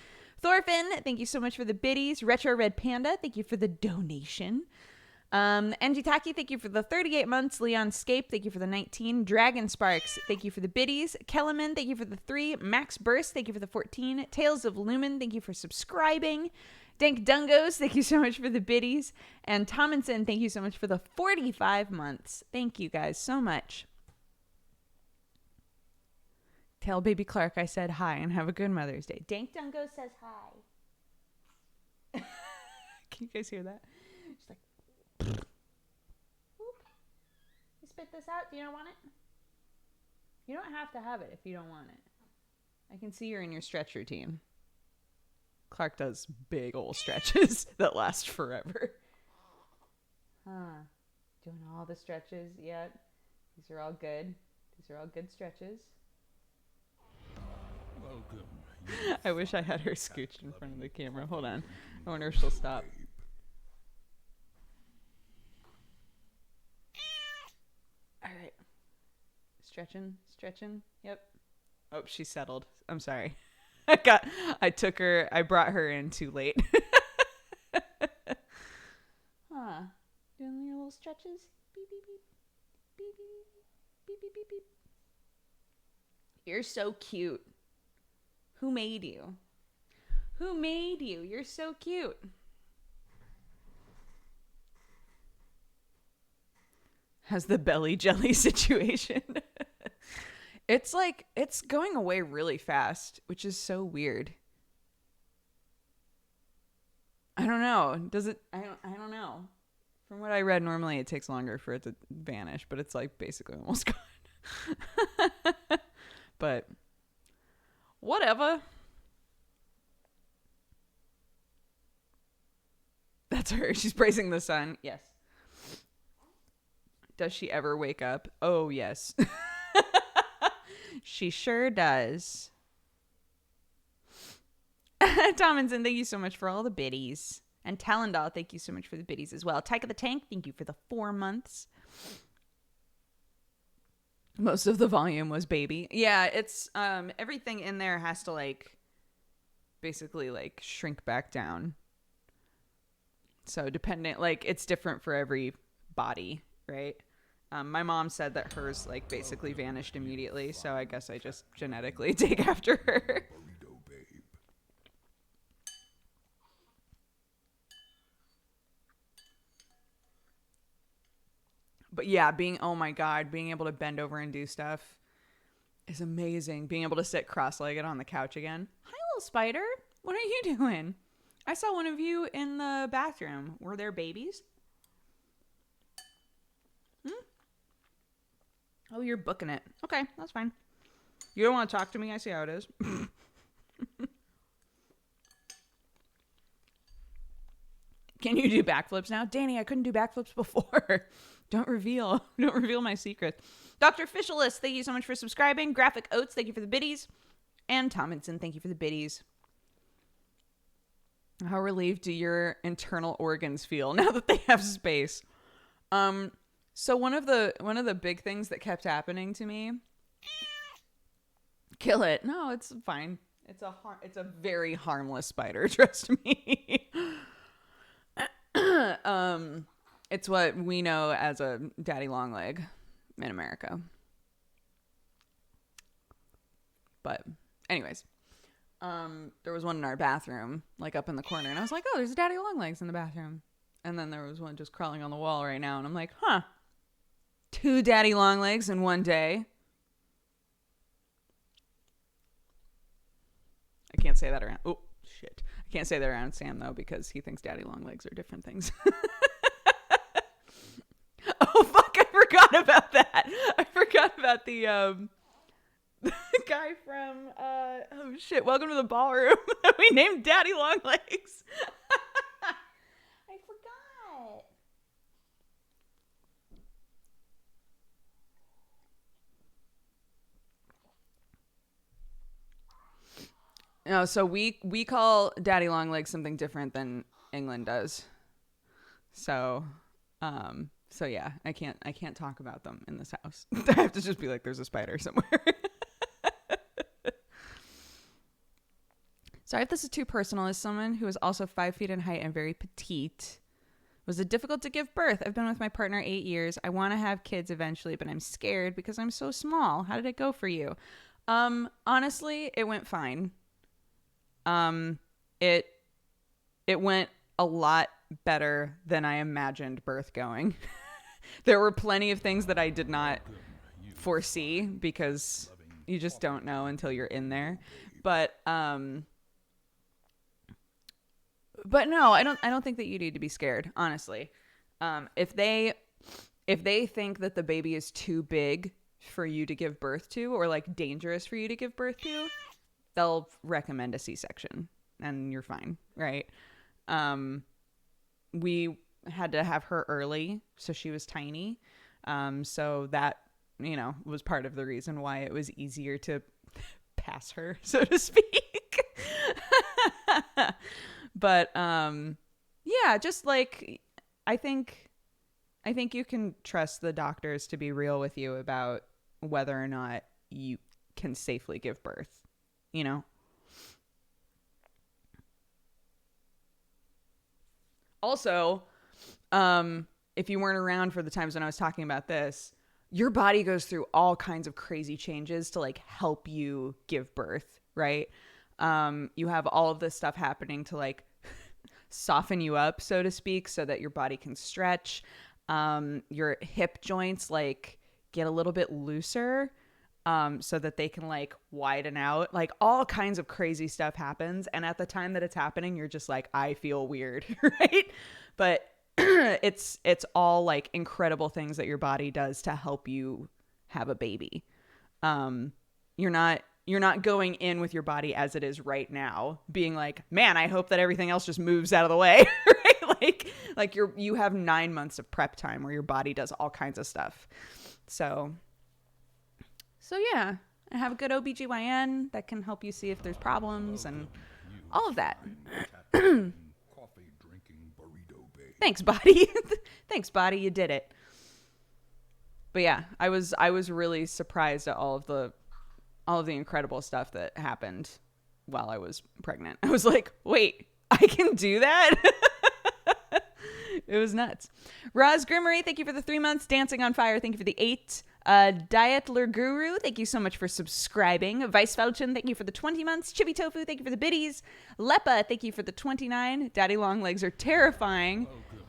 Thorfinn, thank you so much for the biddies. Retro Red Panda, thank you for the donation. Njitaki, thank you for the 38 months. Leon Scape, thank you for the 19. Dragon Sparks, thank you for the biddies. Kellerman, thank you for the 3. Max Burst, thank you for the 14. Tales of Lumen, thank you for subscribing. Dank Dungos, thank you so much for the biddies. And Tomlinson, thank you so much for the 45 months. Thank you guys so much. Tell baby Clark I said hi and have a good Mother's Day. Dank Dungo says hi. Can you guys hear that? She's like, whoop. You spit this out? Do you not want it? You don't have to have it if you don't want it. I can see you're in your stretch routine. Clark does big old stretches that last forever. Huh. Doing all the stretches yet? These are all good. These are all good stretches. welcome. I wish I had her scooched in front of the camera. Hold on. I wonder if she'll stop. All right. Stretching, stretching. Yep. Oh, she settled. I'm sorry. I brought her in too late. Huh. Doing your little stretches. Beep, beep, beep. Beep, beep, beep, beep, beep, beep. You're so cute. Who made you? Who made you? You're so cute. How's the belly jelly situation? It's going away really fast, which is so weird. I don't know. Does it? I don't know. From what I read, normally it takes longer for it to vanish, but it's like basically almost gone. But whatever. That's her. She's praising the sun. Yes. Does she ever wake up? Oh, yes. She sure does. Tomlinson, thank you so much for all the biddies. And Talendal, thank you so much for the biddies as well. Tyke of the Tank, thank you for the 4 months. Most of the volume was baby. Yeah, it's everything in there has to like basically like shrink back down. So dependent, like it's different for every body, right? My mom said that hers like basically vanished immediately, so I guess I just genetically take after her. Burrito babe. But yeah, oh my God, being able to bend over and do stuff is amazing. Being able to sit cross-legged on the couch again. Hi, little spider. What are you doing? I saw one of you in the bathroom. Were there babies? Oh, you're booking it. Okay, that's fine. You don't want to talk to me? I see how it is. Can you do backflips now? Danny, I couldn't do backflips before. Don't reveal my secret. Dr. Fishalis, thank you so much for subscribing. Graphic Oats, thank you for the biddies. And Tomlinson, thank you for the biddies. How relieved do your internal organs feel now that they have space? So one of the big things that kept happening to me. Kill it. No, it's fine. It's a very harmless spider, trust me. It's what we know as a daddy long leg in America. But anyways, there was one in our bathroom, like up in the corner, and I was like, oh, there's a daddy long legs in the bathroom. And then there was one just crawling on the wall right now, and I'm like, huh, 2 daddy long legs in one day. I can't say that around. Oh, shit. I can't say that around Sam, though, because he thinks daddy long legs are different things. Oh, fuck. I forgot about that. I forgot about the guy from, oh, shit. Welcome to the Ballroom that we named Daddy Long Legs. I forgot. No, so we call daddy long legs something different than England does. So yeah, I can't talk about them in this house. I have to just be like, there's a spider somewhere. Sorry if this is too personal. As someone who is also 5 feet in height and very petite, was it difficult to give birth? I've been with my partner 8 years. I want to have kids eventually, but I'm scared because I'm so small. How did it go for you? Honestly, it went fine. It went a lot better than I imagined birth going. There were plenty of things that I did not foresee because you just don't know until you're in there. But no, I don't think that you need to be scared, honestly. If they think that the baby is too big for you to give birth to, or like dangerous for you to give birth to, they'll recommend a C-section and you're fine, right? We had to have her early, so she was tiny. So that, was part of the reason why it was easier to pass her, so to speak. But yeah, just like I think you can trust the doctors to be real with you about whether or not you can safely give birth. Also, if you weren't around for the times when I was talking about this, your body goes through all kinds of crazy changes to like help you give birth, right? You have all of this stuff happening to like soften you up, so to speak, so that your body can stretch. Your hip joints like get a little bit looser, so that they can like widen out. Like all kinds of crazy stuff happens. And at the time that it's happening, you're just like, I feel weird, right? But it's all like incredible things that your body does to help you have a baby. You're not going in with your body as it is right now being like, man, I hope that everything else just moves out of the way, right? Like you have 9 months of prep time where your body does all kinds of stuff. So yeah, I have a good OBGYN that can help you see if there's problems and all of that. Coffee drinking Thanks, body. Thanks, body. You did it. But yeah, I was really surprised at all of the incredible stuff that happened while I was pregnant. I was like, wait, I can do that? It was nuts. Roz Grimmery, thank you for the 3 months. Dancing on Fire, thank you for the 8. Dietler Guru, thank you so much for subscribing. Vice Felchin, thank you for the 20 months. Chibi Tofu, thank you for the biddies. Lepa, thank you for the 29. Daddy long legs are terrifying.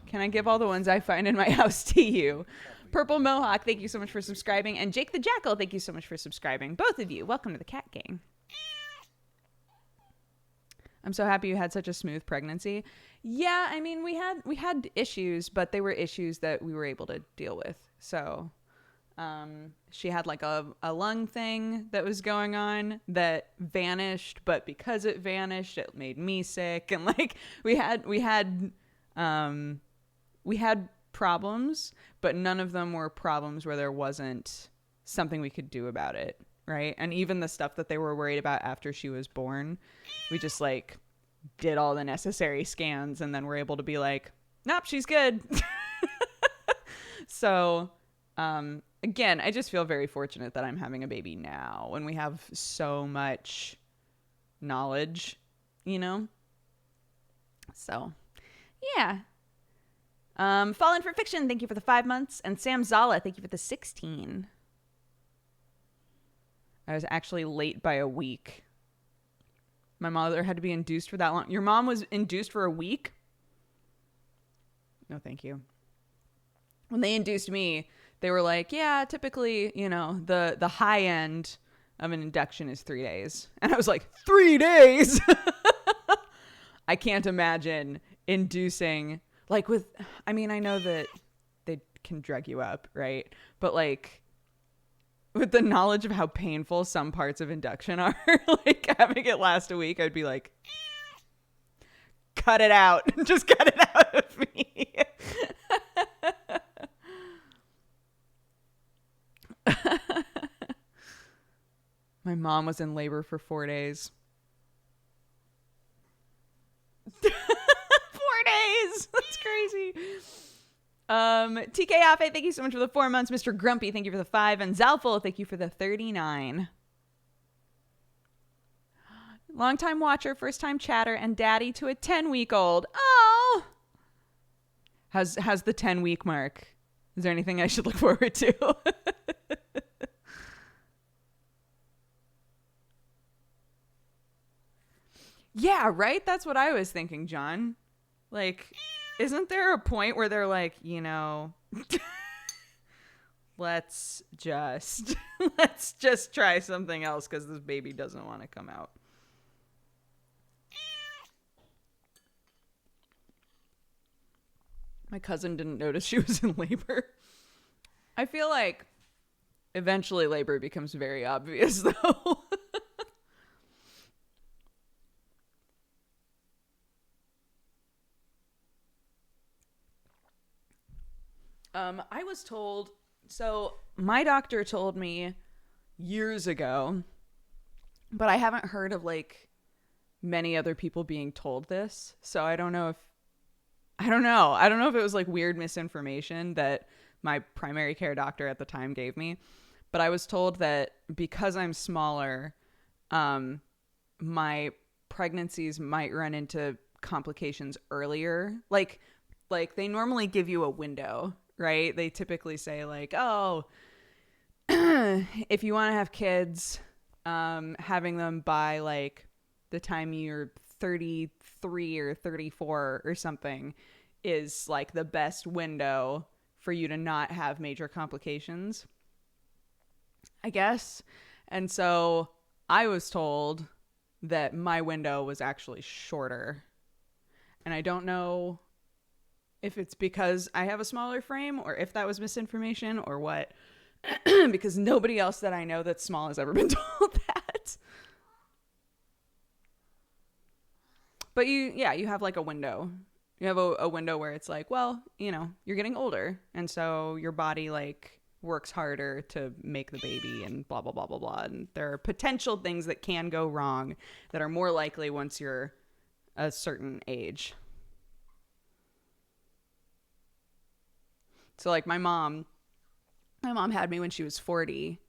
Can I give all the ones I find in my house to you? Purple Mohawk, thank you so much for subscribing. And Jake the Jackal, thank you so much for subscribing. Both of you, welcome to the cat gang. I'm so happy you had such a smooth pregnancy. Yeah, I mean, we had issues, but they were issues that we were able to deal with. So she had like a lung thing that was going on that vanished, but because it vanished, it made me sick. And like we had problems, but none of them were problems where there wasn't something we could do about it. Right. And even the stuff that they were worried about after she was born, we just like did all the necessary scans and then we're able to be like, nope, she's good. So, again, I just feel very fortunate that I'm having a baby now when we have so much knowledge, you know? So, yeah. Fallen for Fiction, thank you for the 5 months. And Sam Zala, thank you for the 16. I was actually late by a week. My mother had to be induced for that long. Your mom was induced for a week? No, thank you. When they induced me, they were like, yeah, typically, you know, the high end of an induction is 3 days. And I was like, 3 days? I can't imagine inducing, like with, I mean, I know that they can drug you up, right? But like, with the knowledge of how painful some parts of induction are, like having it last a week, I'd be like, cut it out. Just cut it out of me. My mom was in labor for 4 days. 4 days. That's crazy. TK Afe, thank you so much for the 4 months. Mr. Grumpy, thank you for the 5. And Zalful, thank you for the 39. Longtime watcher, first time chatter, and daddy to a 10-week-old. Oh! How's the 10-week mark? Is there anything I should look forward to? Yeah, right? That's what I was thinking, John. Like, isn't there a point where they're like, you know, let's just try something else because this baby doesn't want to come out. My cousin didn't notice she was in labor. I feel like eventually labor becomes very obvious, though. I was told, so my doctor told me years ago, but I haven't heard of like many other people being told this. So I don't know if it was like weird misinformation that my primary care doctor at the time gave me, but I was told that because I'm smaller, my pregnancies might run into complications earlier. Like they normally give you a window, right? They typically say like, oh, if you want to have kids, having them by like the time you're 33 or 34 or something is like the best window for you to not have major complications, I guess. And so I was told that my window was actually shorter. And I don't know if it's because I have a smaller frame or if that was misinformation or what, because nobody else that I know that's small has ever been told that. But you have like a window. You have a window where it's like, well, you know, you're getting older. And so your body like works harder to make the baby and blah, blah, blah, blah, blah. And there are potential things that can go wrong that are more likely once you're a certain age. So like my mom had me when she was 40.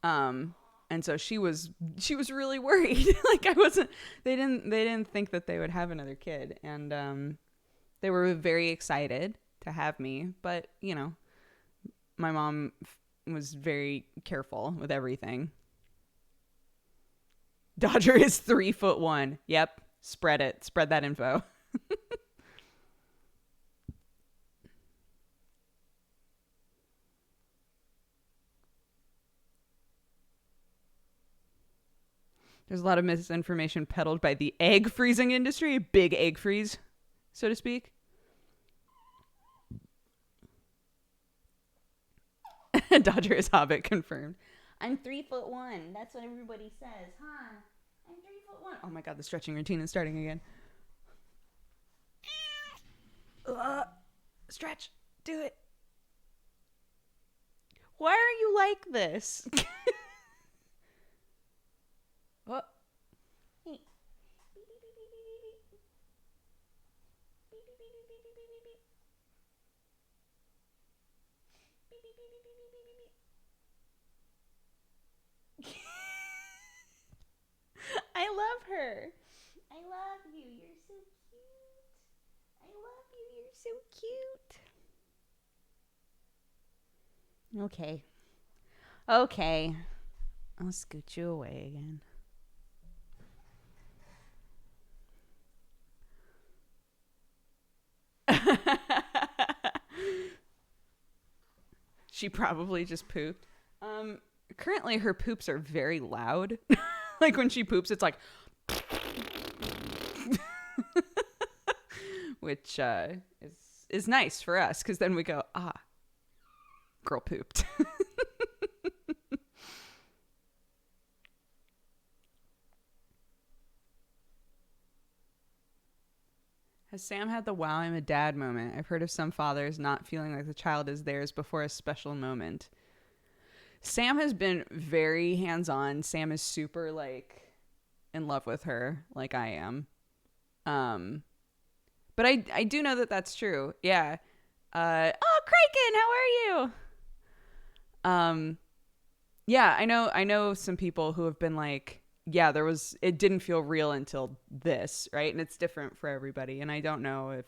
And so she was really worried. Like they didn't think that they would have another kid. And they were very excited to have me, but you know, my mom was very careful with everything. Dodger is 3'1". Yep. Spread it. Spread that info. There's a lot of misinformation peddled by the egg freezing industry. Big egg freeze, so to speak. Dodger is Hobbit confirmed. I'm 3'1". That's what everybody says, huh? I'm 3'1". Oh my god, the stretching routine is starting again. Stretch. Do it. Why are you like this? What? Hey. I love her. I love you. You're so cute. I love you. You're so cute. Okay. Okay. I'll scoot you away again. She probably just pooped. Currently her poops are very loud. Like when she poops, it's like which is nice for us because then we go, girl pooped. Has Sam had the wow, I'm a dad moment? I've heard of some fathers not feeling like the child is theirs before a special moment. Sam has been very hands-on. Sam is super like in love with her like I am. But I do know that that's true. Yeah. Kraken, how are you? Yeah, I know some people who have been like, yeah, it didn't feel real until this, right? And it's different for everybody. And I don't know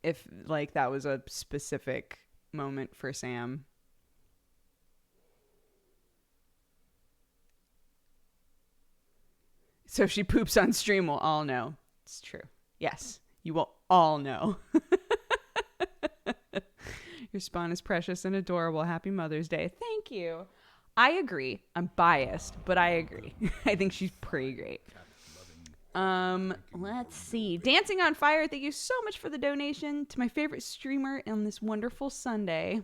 if like that was a specific moment for Sam. So if she poops on stream, we'll all know. It's true. Yes, you will all know. Your spawn is precious and adorable. Happy Mother's Day. Thank you. I agree. I'm biased, but I agree. I think she's pretty great. Let's see. Dancing on Fire, thank you so much for the donation to my favorite streamer on this wonderful Sunday.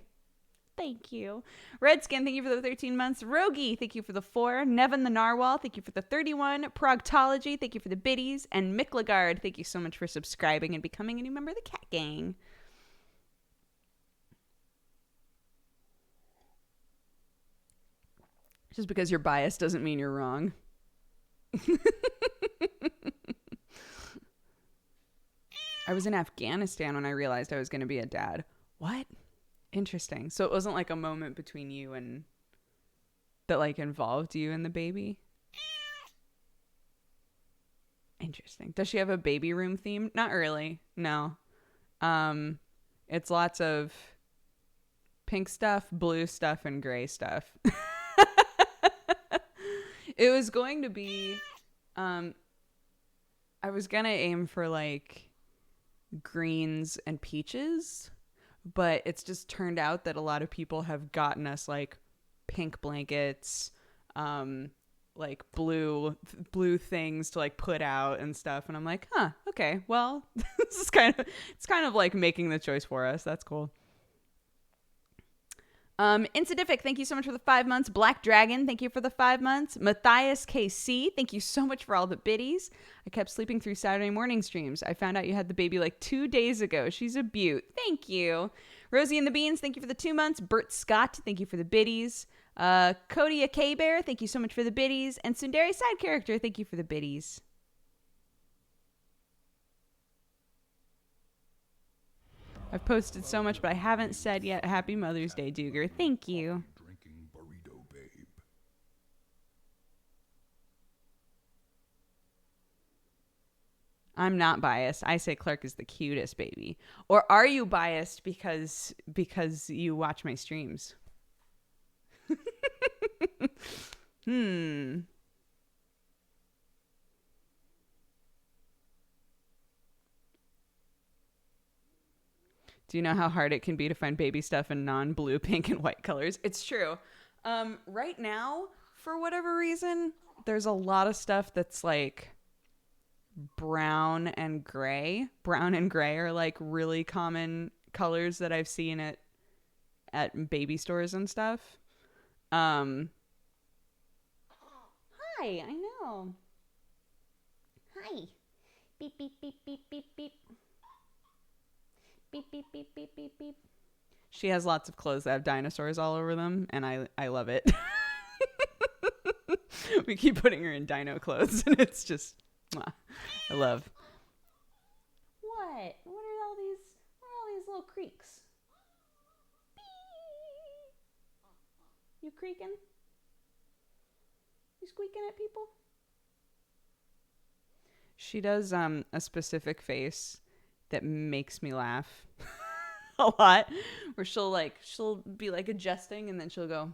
Thank you. Redskin, thank you for the 13 months. Rogi, thank you for the 4. Nevin the Narwhal, thank you for the 31. Proctology, thank you for the biddies. And Mick Lagarde, thank you so much for subscribing and becoming a new member of the Cat Gang. Just because you're biased doesn't mean you're wrong. I was in Afghanistan when I realized I was going to be a dad. What? Interesting. So it wasn't like a moment between you and that like involved you and the baby? Interesting. Does she have a baby room theme? Not really. No. It's lots of pink stuff, blue stuff, and gray stuff. It was going to be, I was going to aim for like greens and peaches, but it's just turned out that a lot of people have gotten us like pink blankets, like blue things to like put out and stuff. And I'm like, okay, well, it's kind of like making the choice for us. That's cool. Incidific, thank you so much for the 5 months. Black Dragon, thank you for the 5 months. Matthias KC, thank you so much for all the biddies. I kept sleeping through Saturday morning streams. I found out you had the baby like 2 days ago. She's a beaut. Thank you. Rosie and the Beans, thank you for the 2 months. Bert Scott, thank you for the biddies. Cody a K-Bear, thank you so much for the biddies. And Sundari Side Character, thank you for the biddies. I've posted so much, but I haven't said yet Happy Mother's Day, Dooger. Thank you. Drinking burrito babe. I'm not biased. I say Clark is the cutest baby. Or are you biased because you watch my streams? Hmm. Do you know how hard it can be to find baby stuff in non-blue, pink, and white colors? It's true. Right now, for whatever reason, there's a lot of stuff that's like brown and gray. Brown and gray are like really common colors that I've seen at baby stores and stuff. Hi, I know. Hi. Beep, beep, beep, beep, beep, beep. Beep, beep, beep, beep, beep, beep. She has lots of clothes that have dinosaurs all over them, and I love it. We keep putting her in dino clothes, and it's just, mwah, I love. What? What are all these little creaks? Beep. You creaking? You squeaking at people? She does a specific face that makes me laugh a lot, where she'll be like adjusting, and then she'll go,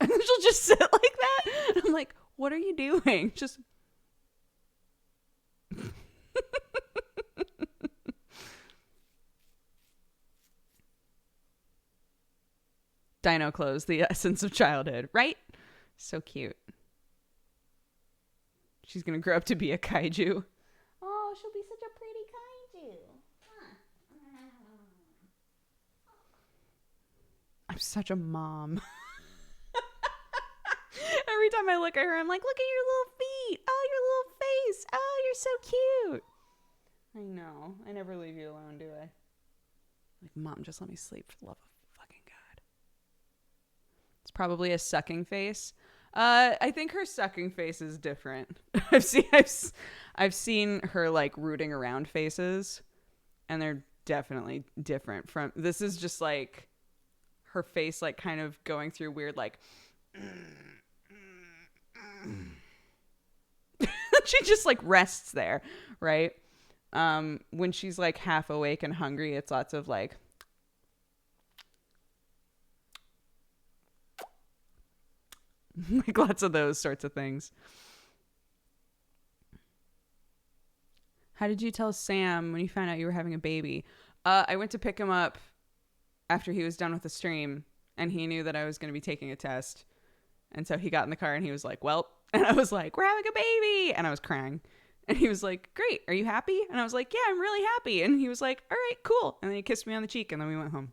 and then she'll just sit like that. And I'm like, what are you doing? Just dino clothes, the essence of childhood, right? So cute. She's gonna grow up to be a kaiju. Oh, she'll be such a pretty kaiju. Huh. I'm such a mom. Every time I look at her, I'm like, look at your little feet. Oh, your little face. Oh, you're so cute. I know. I never leave you alone, do I? Like, Mom, just let me sleep for the love of fucking God. It's probably a sucking face. I think her sucking face is different. I've seen her like rooting around faces, and they're definitely different from. This is just like her face, like kind of going through weird like. She just like rests there, right? When she's like half awake and hungry, it's lots of like. Like lots of those sorts of things. How did you tell Sam when you found out you were having a baby? I went to pick him up after he was done with the stream, and he knew that I was going to be taking a test. And so he got in the car and he was like, well, and I was like, we're having a baby. And I was crying. And he was like, great. Are you happy? And I was like, yeah, I'm really happy. And he was like, all right, cool. And then he kissed me on the cheek, and then we went home.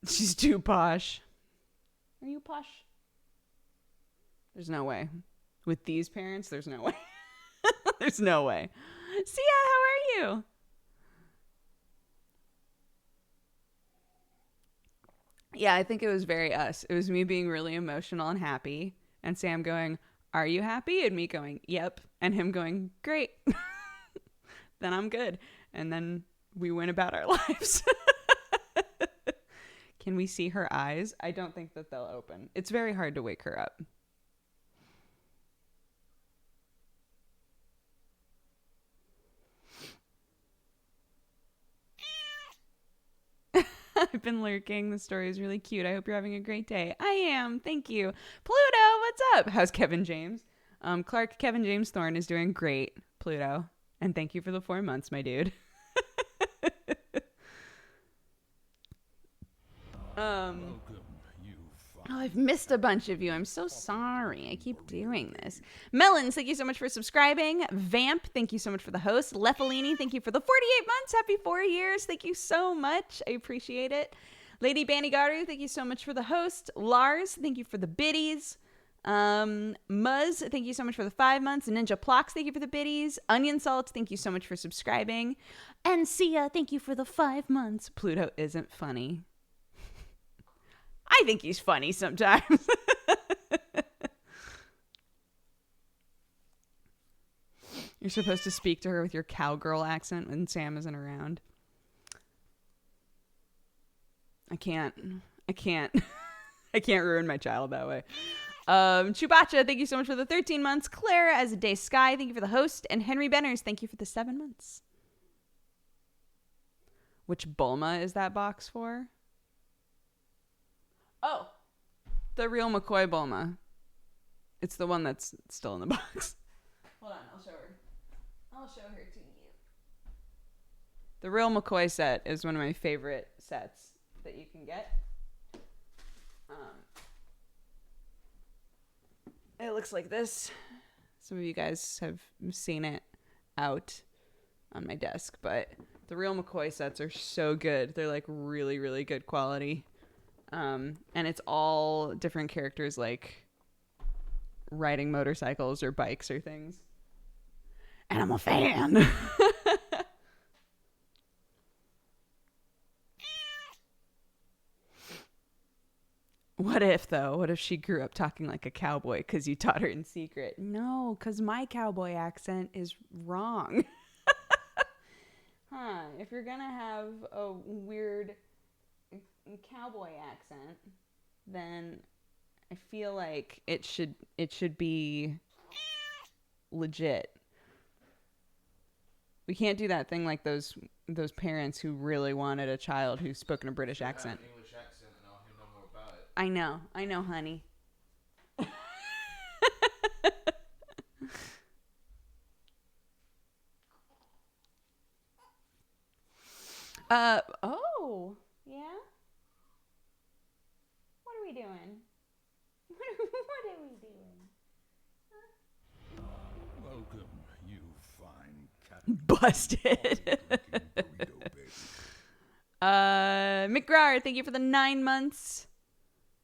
She's too posh. Are you posh? There's no way. With these parents, there's no way. There's no way. Sia, how are you? Yeah, I think it was very us. It was me being really emotional and happy, and Sam going, are you happy? And me going, yep. And him going, great. Then I'm good. And then we went about our lives. Can we see her eyes? I don't think that they'll open. It's very hard to wake her up. I've been lurking. The story is really cute. I hope you're having a great day. I am. Thank you. Pluto, what's up? How's Kevin James? Clark, Kevin James Thorne is doing great, Pluto. And thank you for the 4 months, my dude. Welcome, you Oh, I've missed a bunch of you. I'm so sorry. I keep doing this. Melons, thank you so much for subscribing. Vamp, thank you so much for the host. Leffelini, thank you for the 48 months. Happy 4 years. Thank you so much. I appreciate it. Lady Banigaru, thank you so much for the host. Lars, thank you for the biddies. Muzz, thank you so much for the 5 months. Ninja Plox, thank you for the biddies. Onion Salt, thank you so much for subscribing. And Sia, thank you for the 5 months. Pluto isn't funny. I think he's funny sometimes. You're supposed to speak to her with your cowgirl accent when Sam isn't around. I can't. I can't ruin my child that way. Chubacha, thank you so much for the 13 months. Clara as a day Sky, thank you for the host. And Henry Benners, thank you for the 7 months. Which Bulma is that box for? Oh, the real McCoy Bulma. It's the one that's still in the box. Hold on, I'll show her. I'll show her to you. The real McCoy set is one of my favorite sets that you can get. It looks like this. Some of you guys have seen it out on my desk, but the real McCoy sets are so good. They're like really, really good quality. And it's all different characters like riding motorcycles or bikes or things. And I'm a fan. What if, though? What if she grew up talking like a cowboy because you taught her in secret? No, because my cowboy accent is wrong. If you're going to have a weird cowboy accent, then I feel like it should be legit. We can't do that thing like those parents who really wanted a child who spoke in a British accent. English accent, and I'll hear no more about it. I know, honey. Oh, yeah? What are we doing? What are we doing? Welcome, you fine cat. Busted. Burrito baby. Mick Grauer, thank you for the 9 months.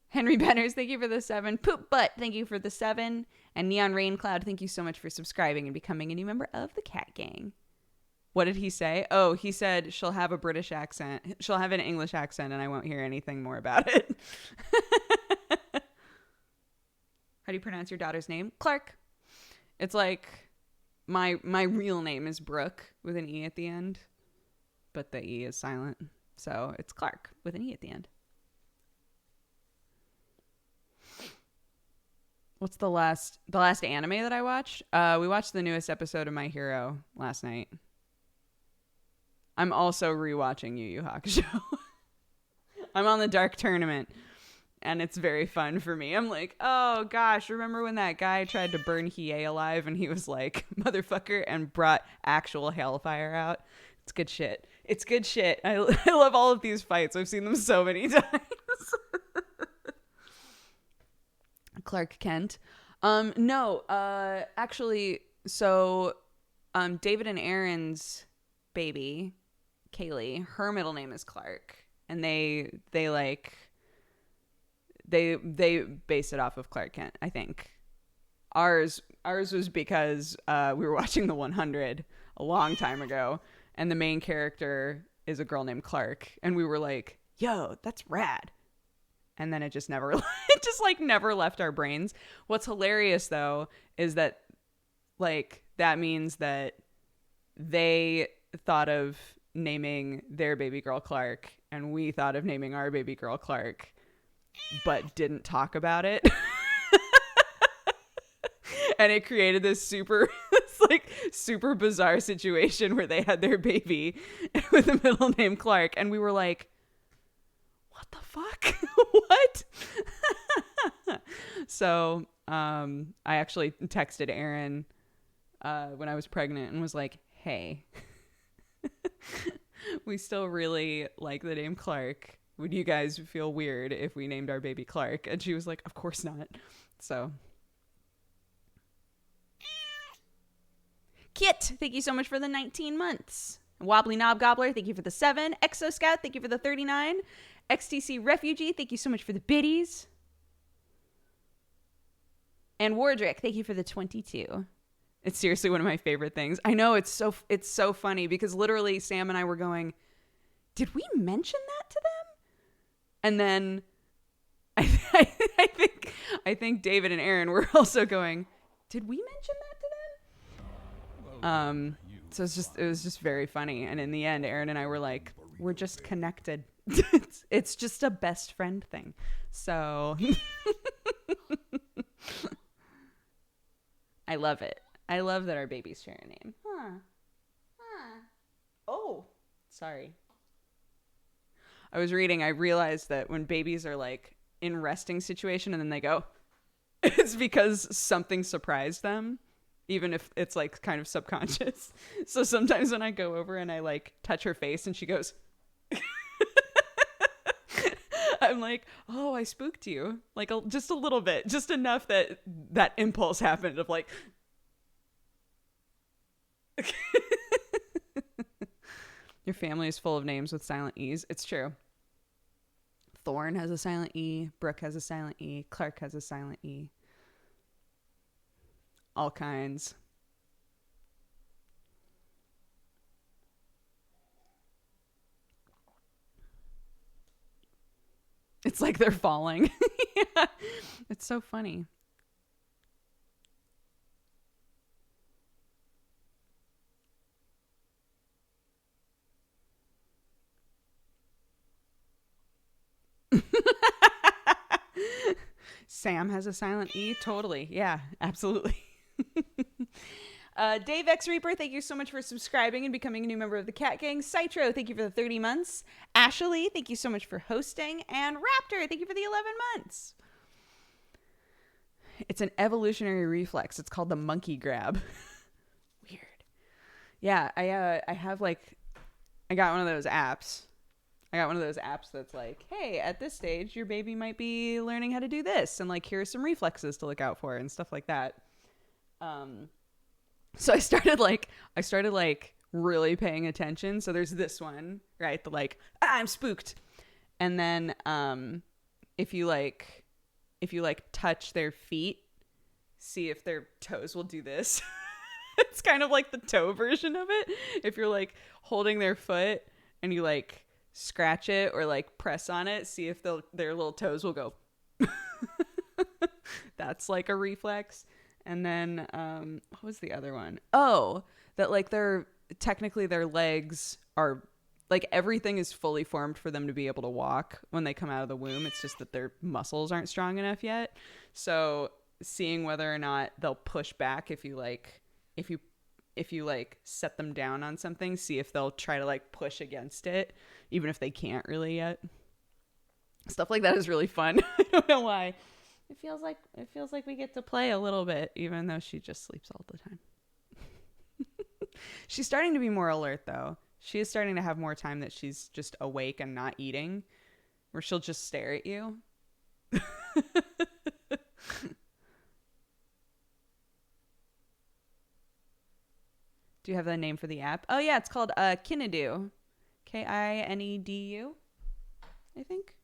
Henry Benners, thank you for the 7. Poop Butt, thank you for the 7. And Neon Rain Cloud, thank you so much for subscribing and becoming a new member of the Cat Gang. What did he say? Oh, he said she'll have a British accent. She'll have an English accent and I won't hear anything more about it. How do you pronounce your daughter's name? Clark. It's like my real name is Brooke with an E at the end, but the E is silent. So it's Clark with an E at the end. What's the last anime that I watched? We watched the newest episode of My Hero last night. I'm also rewatching Yu Yu Hakusho. I'm on the Dark Tournament, and it's very fun for me. I'm like, oh gosh, remember when that guy tried to burn Hiei alive, and he was like, motherfucker, and brought actual hellfire out? It's good shit. It's good shit. I love all of these fights. I've seen them so many times. Clark Kent. No, actually, so David and Aaron's baby, Kaylee, her middle name is Clark, and they based it off of Clark Kent, I think. Ours was because we were watching the 100 a long time ago, and the main character is a girl named Clark, and we were like, yo, that's rad. And then it just never never left our brains. What's hilarious though is that like that means that they thought of naming their baby girl Clark and we thought of naming our baby girl Clark, but didn't talk about it. And it created this super bizarre situation where they had their baby with a middle name Clark, and we were like, what the fuck? What? So I actually texted Aaron when I was pregnant and was like, hey, we still really like the name Clark. Would you guys feel weird if we named our baby Clark? And she was like, of course not. So Kit, thank you so much for the 19 months. Wobbly Knob Gobbler, thank you for the 7. Exo Scout, thank you for the 39. XTC Refugee, thank you so much for the biddies. And Wardrick, thank you for the 22. It's seriously one of my favorite things. I know it's so funny because literally Sam and I were going, did we mention that to them? And then I think David and Aaron were also going, did we mention that to them? So it was just very funny. And in the end, Aaron and I were like, we're just connected. It's just a best friend thing. So I love it. I love that our babies share a name. Oh, sorry. I was reading, I realized that when babies are like in resting situation and then they go, it's because something surprised them, even if it's like kind of subconscious. So sometimes when I go over and I like touch her face and she goes, I'm like, oh, I spooked you. Like just a little bit, just enough that that impulse happened of like, your family is full of names with silent E's. It's true. Thorn has a silent E. Brooke has a silent E. Clark has a silent E. All kinds. It's like they're falling. Yeah. It's so funny. Sam has a silent E. Totally. Yeah, absolutely. Dave X Reaper, thank you so much for subscribing and becoming a new member of the Cat Gang. Citro, thank you for the 30 months. Ashley, thank you so much for hosting. And Raptor, thank you for the 11 months. It's an evolutionary reflex. It's called the monkey grab. Weird. Yeah, I have like, I got one of those apps. That's like, hey, at this stage, your baby might be learning how to do this. And like, here are some reflexes to look out for and stuff like that. So I started really paying attention. So there's this one, right? The like, I'm spooked. And then, if you touch their feet, see if their toes will do this. It's kind of like the toe version of it. If you're like holding their foot and you like scratch it or like press on it, see if their little toes will go. That's like a reflex. And then what was the other one? Oh, that like their legs are like, everything is fully formed for them to be able to walk when they come out of the womb. It's just that their muscles aren't strong enough yet. So seeing whether or not they'll push back if you set them down on something, see if they'll try to like push against it, even if they can't really yet. Stuff like that is really fun. I don't know why. It feels like we get to play a little bit, even though she just sleeps all the time. She's starting to be more alert though. She is starting to have more time that she's just awake and not eating, where she'll just stare at you. Do you have the name for the app? Oh yeah, it's called Kinedu. Kinedu, I think.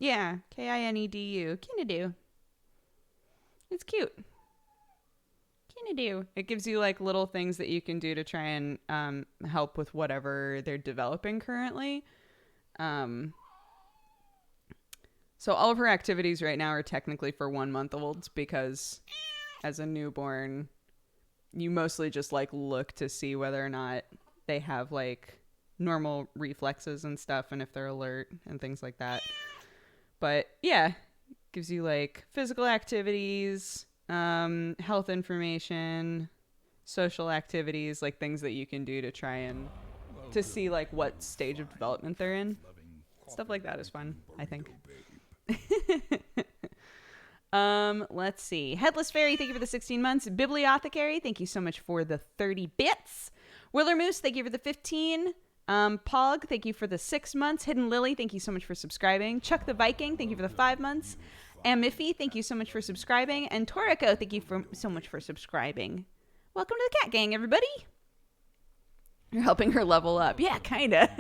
Yeah, Kinedu. Kinedu. It's cute. Kinedu. It gives you like little things that you can do to try and help with whatever they're developing currently. So all of her activities right now are technically for 1-month-olds, because as a newborn, you mostly just like look to see whether or not they have like normal reflexes and stuff, and if they're alert and things like that. But yeah, gives you like physical activities, health information, social activities, like things that you can do to try and to see like what stage of development they're in. Stuff like that is fun, I think. Let's see. Headless Fairy, thank you for the 16 months. Bibliothecary, thank you so much for the 30 bits. Willer Moose, thank you for the 15. Pog, thank you for the 6 months. Hidden Lily, thank you so much for subscribing. Chuck the Viking, thank you for the 5 months. Amiffy, thank you so much for subscribing. And Toriko, thank you so much for subscribing. Welcome to the Cat Gang, everybody. You're helping her level up. Yeah, kind of.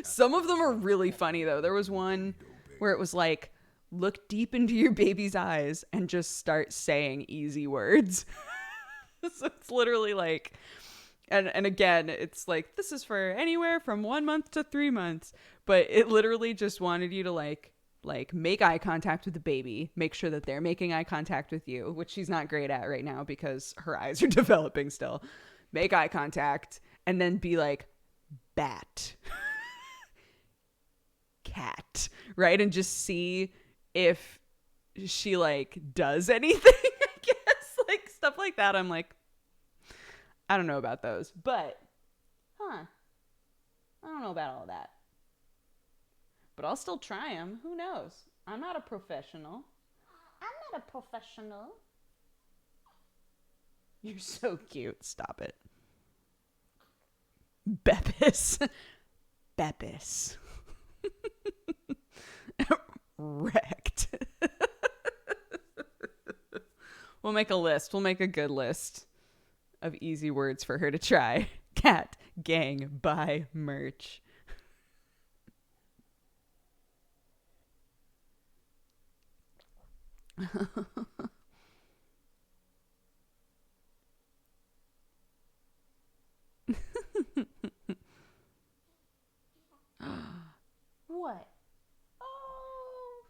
Some of them are really funny, though. There was one where it was like, look deep into your baby's eyes and just start saying easy words. So it's literally like, and again, it's like, this is for anywhere from 1 month to 3 months. But it literally just wanted you to like like make eye contact with the baby, make sure that they're making eye contact with you, which she's not great at right now because her eyes are developing still. Make eye contact and then be like, bat, cat, right? And just see if she like does anything, I guess. Like stuff like that. I'm like, I don't know about those, but I don't know about all that. But I'll still try them. Who knows? I'm not a professional. You're so cute. Stop it. Beppis. Beppis. Wrecked. We'll make a list. We'll make a good list of easy words for her to try. Cat, gang, buy, merch. What? Oh.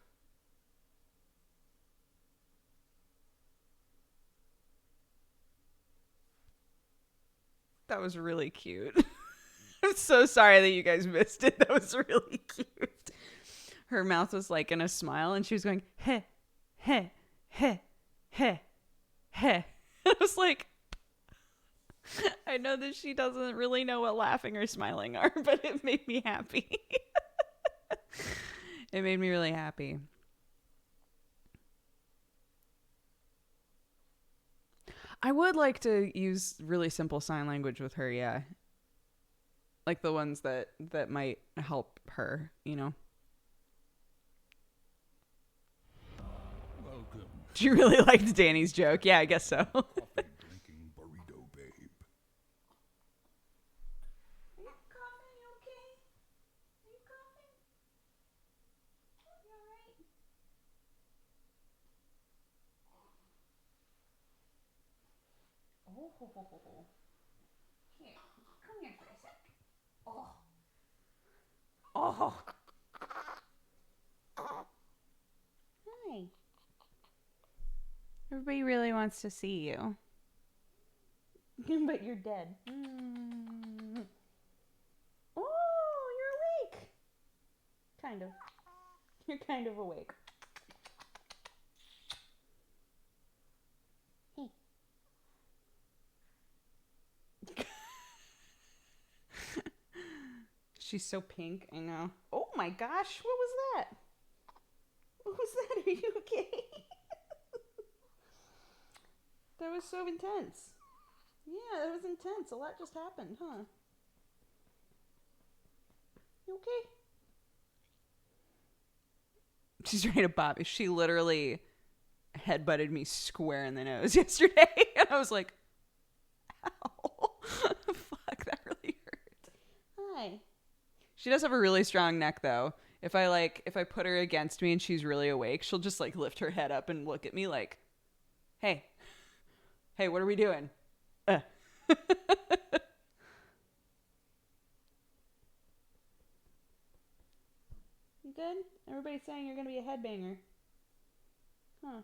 That was really cute. I'm so sorry that you guys missed it. That was really cute. Her mouth was like in a smile and she was going, heh, heh, heh, heh, heh. I was like, I know that she doesn't really know what laughing or smiling are, but it made me happy. It made me really happy. I would like to use really simple sign language with her, yeah. Like the ones that might help her, you know? Welcome, She really liked Danny's joke. Yeah, I guess so. coffee drinking burrito babe. Are you coughing? You okay? Are you coughing? You alright? Oh. Here, come here for a sec. Oh. Hi. Everybody really wants to see you. But you're dead. Oh, you're awake. Kind of. You're kind of awake. Hey. She's so pink, I know. Oh my gosh, what was that? What was that? Are you okay? That was so intense. Yeah, that was intense. A lot just happened, huh? You okay? She's ready to bop. She literally headbutted me square in the nose yesterday. And I was like, ow. Fuck, that really hurt. Hi. She does have a really strong neck, though. If I put her against me and she's really awake, she'll just like lift her head up and look at me like, hey, what are we doing? You good? Everybody's saying you're going to be a headbanger. Huh.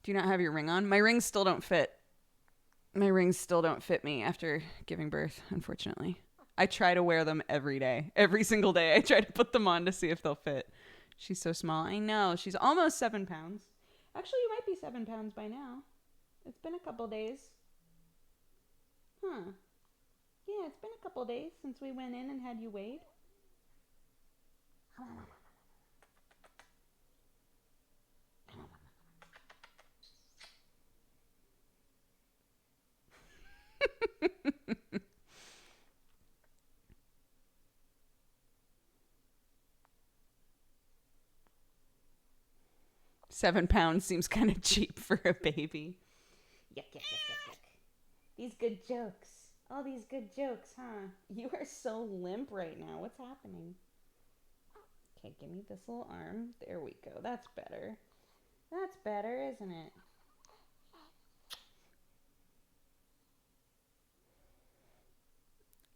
Do you not have your ring on? My rings still don't fit. My rings still don't fit me after giving birth, unfortunately. I try to wear them every day. Every single day I try to put them on to see if they'll fit. She's so small. I know. She's almost 7 pounds. Actually, you might be 7 pounds by now. It's been a couple days. Huh. Yeah, it's been a couple days since we went in and had you weighed. 7 pounds seems kind of cheap for a baby. Yuck. These good jokes. All these good jokes, huh? You are so limp right now. What's happening? Okay, give me this little arm. There we go. That's better. That's better, isn't it?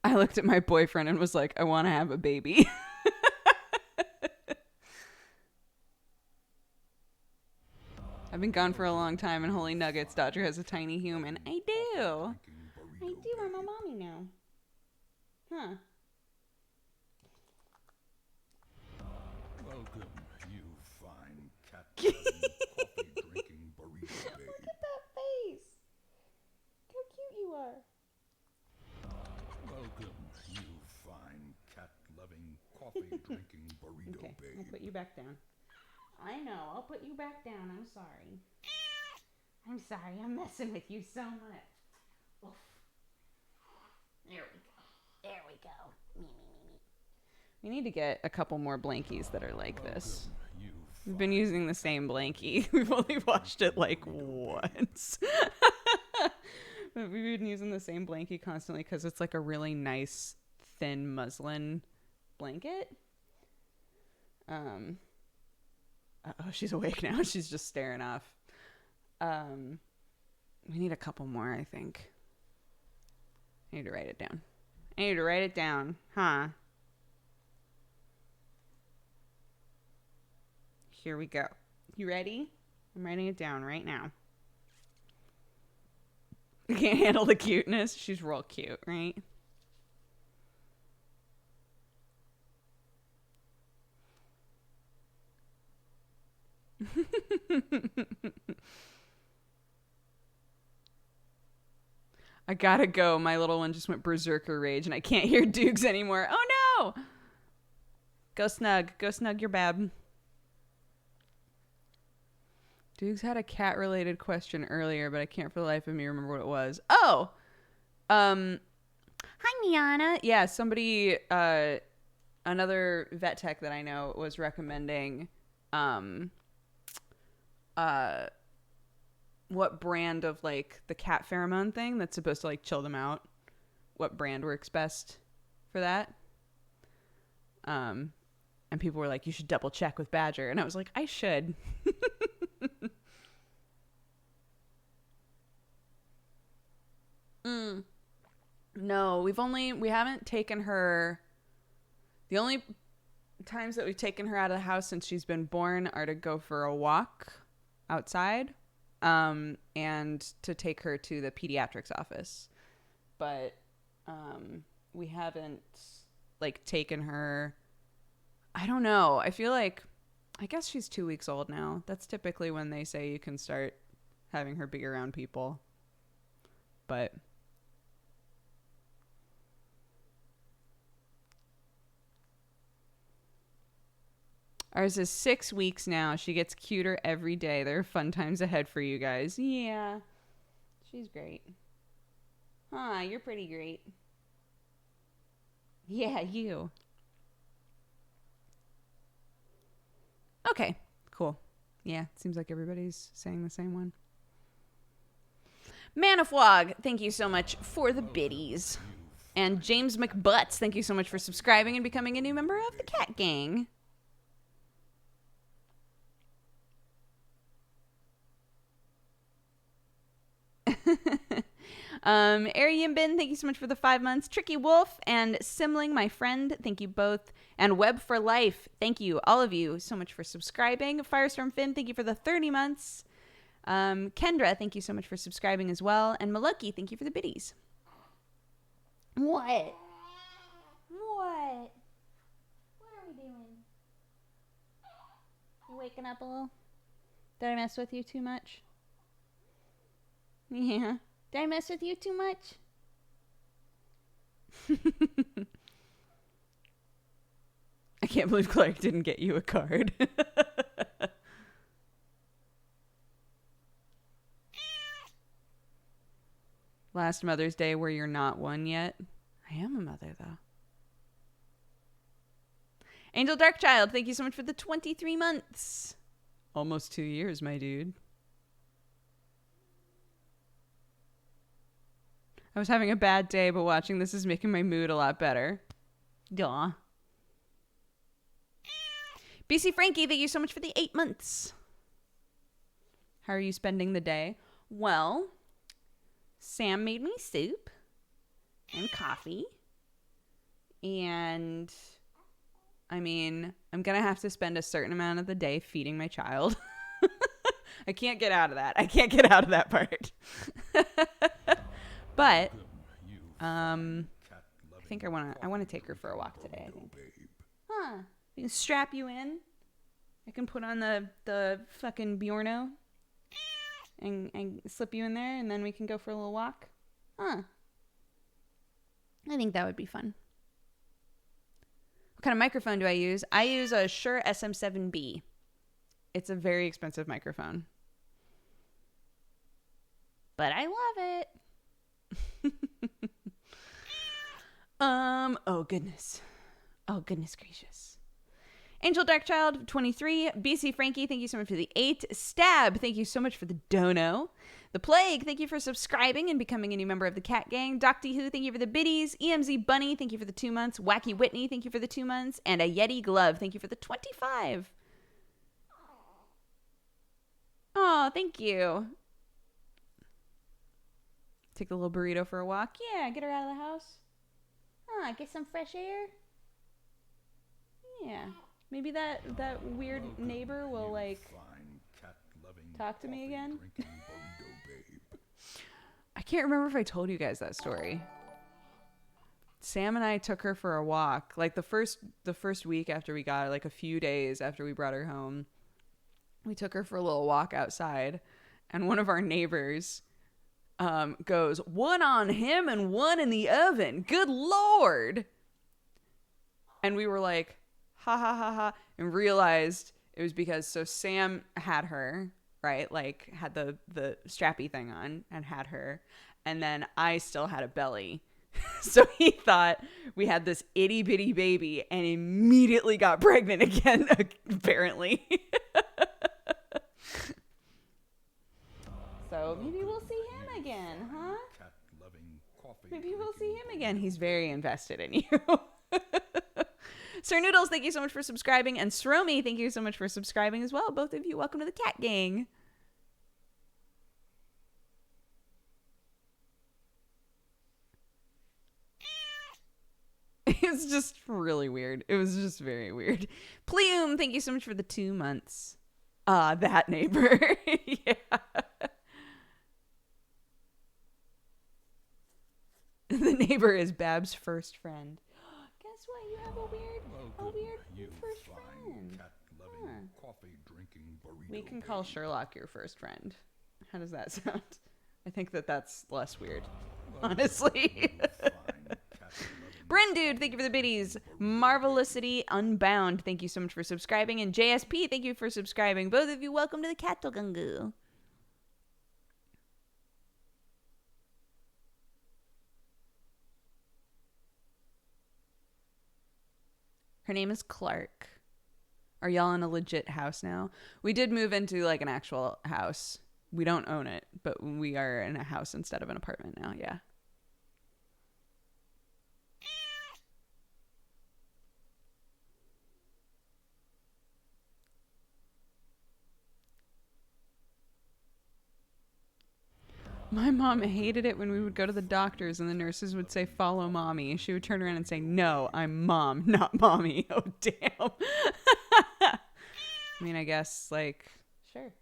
I looked at my boyfriend and was like, I want to have a baby. I've been gone for a long time, and holy nuggets, Dodger has a tiny human. I do. I'm a mommy now. Huh. Welcome, you fine cat-loving, coffee-drinking burrito babe. Look at that face. How cute you are. Welcome, you fine cat-loving, coffee-drinking burrito Okay, babe. I'll put you back down. I know, I'll put you back down. I'm sorry. I'm messing with you so much. Oof. There we go. Me. We need to get a couple more blankies that are like this. We've been using the same blankie. We've only watched it like once. But we've been using the same blankie constantly because it's like a really nice, thin muslin blanket. Oh, she's awake now. She's just staring off. We need a couple more, I think. I need to write it down. Huh? Here we go. You ready? I'm writing it down right now. I can't handle the cuteness. She's real cute, right? I gotta go. My little one just went berserker rage and I can't hear Doogs anymore. Oh no! Go snug. Go snug your bab. Doogs had a cat related question earlier, but I can't for the life of me remember what it was. Oh! Hi, Miana. Yeah, somebody, another vet tech that I know was recommending, what brand of like the cat pheromone thing that's supposed to like chill them out, what brand works best for that. And people were like, you should double check with Badger. And I was like, I should. No, we haven't taken her. The only times that we've taken her out of the house since she's been born are to go for a walk outside, and to take her to the pediatrics office. But we haven't like taken her. I don't know. I feel like, I guess she's 2 weeks old now. That's typically when they say you can start having her be around people. But ours is 6 weeks now. She gets cuter every day. There are fun times ahead for you guys. Yeah. She's great. Huh, you're pretty great. Yeah, you. Okay, cool. Yeah, seems like everybody's saying the same one. Manafwog, thank you so much for the biddies. And James McButts, thank you so much for subscribing and becoming a new member of the Cat Gang. Ariambin, thank you so much for the 5 months. Tricky Wolf and Simling, my friend, thank you both. And Web for Life, thank you, all of you, so much for subscribing. Firestorm Finn, thank you for the 30 months. Kendra, thank you so much for subscribing as well. And Maloki, thank you for the biddies. What? What? What are we doing? You waking up a little? Did I mess with you too much? Yeah. Did I mess with you too much? I can't believe Clark didn't get you a card. Last Mother's Day where you're not one yet. I am a mother, though. Angel Darkchild, thank you so much for the 23 months. Almost 2 years, my dude. I was having a bad day, but watching this is making my mood a lot better. Duh. BC Frankie, thank you so much for the 8 months. How are you spending the day? Well, Sam made me soup and coffee. And I mean, I'm going to have to spend a certain amount of the day feeding my child. I can't get out of that. I can't get out of that part. But I think I want to take her for a walk today, I think. Huh. We can strap you in. I can put on the fucking Bjorno and slip you in there, and then we can go for a little walk. Huh. I think that would be fun. What kind of microphone do I use? I use a Shure SM7B. It's a very expensive microphone. But I love it. Oh goodness. Oh goodness gracious. Angel Darkchild 23, BC Frankie, thank you so much for the 8. Stab, thank you so much for the dono. The Plague, thank you for subscribing and becoming a new member of the Cat Gang. Docty Who, thank you for the biddies. EMZ Bunny, thank you for the 2 months. Wacky Whitney, thank you for the 2 months. And a Yeti Glove, thank you for the 25. Oh, thank you. Take the little burrito for a walk. Yeah, get her out of the house. Get some fresh air. Yeah. Maybe that weird neighbor will, like, talk to me again. I can't remember if I told you guys that story. Sam and I took her for a walk. Like, the first week after we got her, like a few days after we brought her home, we took her for a little walk outside. And one of our neighbors goes, "One on him and one in the oven. Good Lord." And we were like, ha ha ha ha, and realized it was because, so Sam had her, right? Like, had the strappy thing on and had her. And then I still had a belly. So he thought we had this itty bitty baby and immediately got pregnant again, apparently. So maybe we'll see him again, huh? Maybe we'll see him again. He's very invested in you. Sir Noodles, thank you so much for subscribing. And Sromi, thank you so much for subscribing as well. Both of you, welcome to the Cat Gang. It's just really weird. It was just very weird. Pleum, thank you so much for the 2 months. That neighbor. Yeah. The neighbor is Bab's first friend. Guess what? You have a weird first friend. Huh. We can call Sherlock your first friend. How does that sound? I think that's less weird, honestly. Bryn Dude, thank you for the biddies. Marvelousity Unbound, thank you so much for subscribing. And JSP, thank you for subscribing. Both of you, welcome to the Katogangu. Her name is Clark. Are y'all in a legit house now? We did move into like an actual house. We don't own it, but we are in a house instead of an apartment now. Yeah. My mom hated it when we would go to the doctors and the nurses would say, "Follow mommy." She would turn around and say, "No, I'm mom, not mommy." Oh, damn. I mean, I guess, like, sure.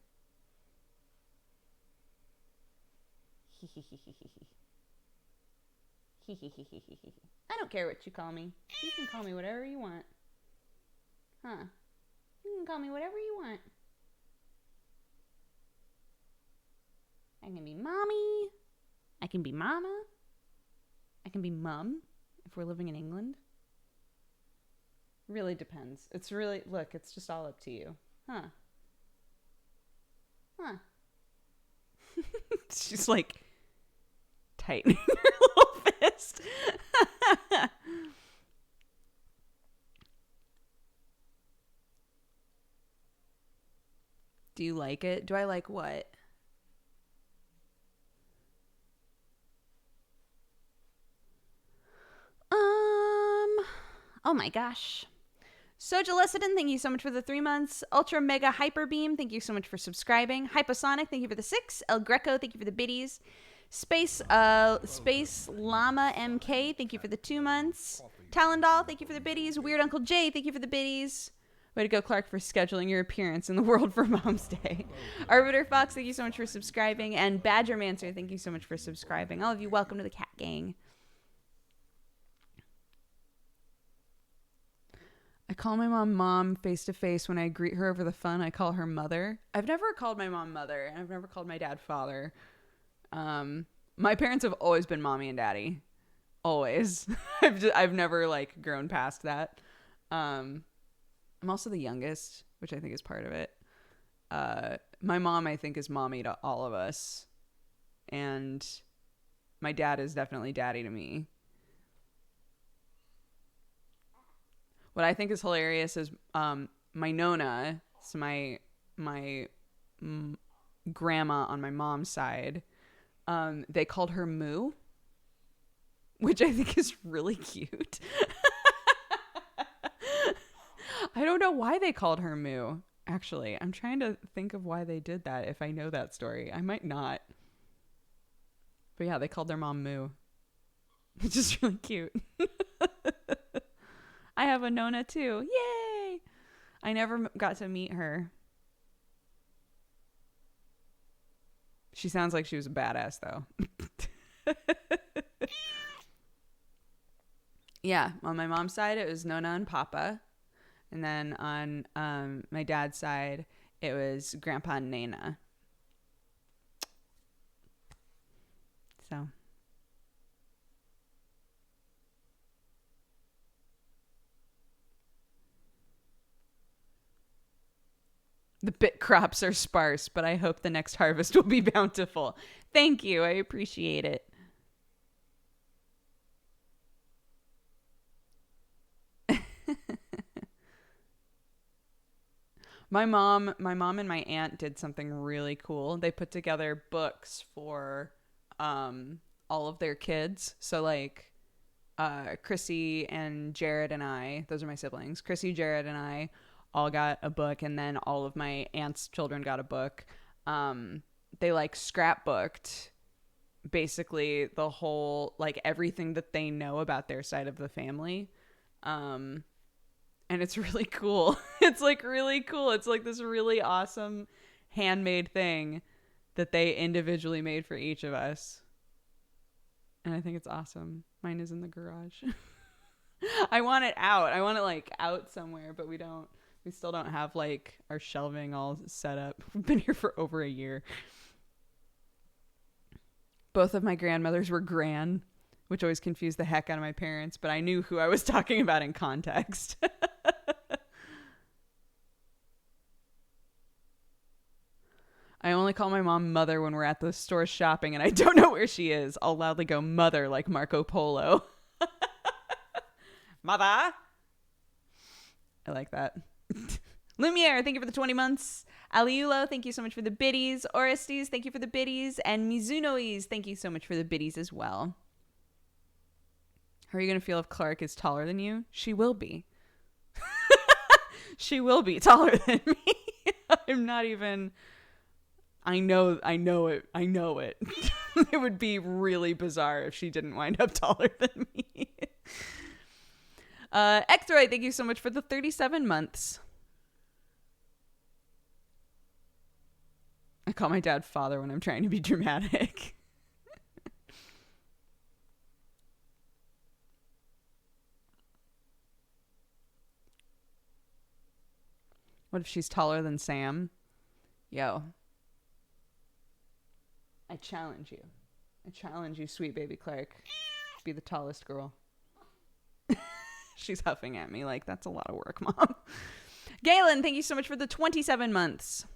I don't care what you call me. You can call me whatever you want. Huh. You can call me whatever you want. I can be mommy. I can be mama. I can be mum if we're living in England. Really depends. It's really, look, it's just all up to you. Huh. Huh. She's like tightening her little fist. Do you like it? Do I like what? Oh my gosh. Sojalicidin, thank you so much for the 3 months. Ultra Mega Hyper Beam, thank you so much for subscribing. Hyposonic, thank you for the 6. El Greco, thank you for the biddies. Space Llama MK, thank you for the 2 months. Talendal, thank you for the biddies. Weird Uncle Jay, thank you for the biddies. Way to go, Clark, for scheduling your appearance in the world for Mom's Day. Arbiter Fox, thank you so much for subscribing. And Badgermancer, thank you so much for subscribing. All of you, welcome to the Cat Gang. I call my mom face to face. When I greet her over the phone, I call her mother. I've never called my mom mother, and I've never called my dad father. My parents have always been mommy and daddy. Always. I've never like grown past that. I'm also the youngest, which I think is part of it. My mom, I think, is mommy to all of us. And my dad is definitely daddy to me. What I think is hilarious is my Nona, so my grandma on my mom's side, they called her Moo, which I think is really cute. I don't know why they called her Moo, actually. I'm trying to think of why they did that, if I know that story. I might not. But yeah, they called their mom Moo, which is really cute. I have a Nona too. Yay! I never got to meet her. She sounds like she was a badass, though. Yeah, on my mom's side, it was Nona and Papa. And then on my dad's side, it was Grandpa and Nana. So. The bit crops are sparse, but I hope the next harvest will be bountiful. Thank you. I appreciate it. My mom and my aunt did something really cool. They put together books for all of their kids. So like Chrissy and Jared and I, those are my siblings. Chrissy, Jared, and I all got a book, and then all of my aunt's children got a book. They like scrapbooked basically the whole, like everything that they know about their side of the family. And it's really cool. It's like really cool. It's like this really awesome handmade thing that they individually made for each of us. And I think it's awesome. Mine is in the garage. I want it out. I want it like out somewhere, but we still don't have like our shelving all set up. We've been here for over a year. Both of my grandmothers were Gran, which always confused the heck out of my parents, but I knew who I was talking about in context. I only call my mom mother when we're at the store shopping and I don't know where she is. I'll loudly go mother like Marco Polo. Mother. I like that. Lumiere, thank you for the 20 months. Aliulo, thank you so much for the biddies. Orestes, thank you for the biddies. And Mizunois, thank you so much for the biddies as well. How are you going to feel if Clark is taller than you? She will be. She will be taller than me. I'm not even... I know it. It would be really bizarre if she didn't wind up taller than me. Ectroid, thank you so much for the 37 months. I call my dad father when I'm trying to be dramatic. What if she's taller than Sam? Yo. I challenge you. I challenge you, sweet baby Clark. Be the tallest girl. She's huffing at me like, that's a lot of work, Mom. Galen, thank you so much for the 27 months.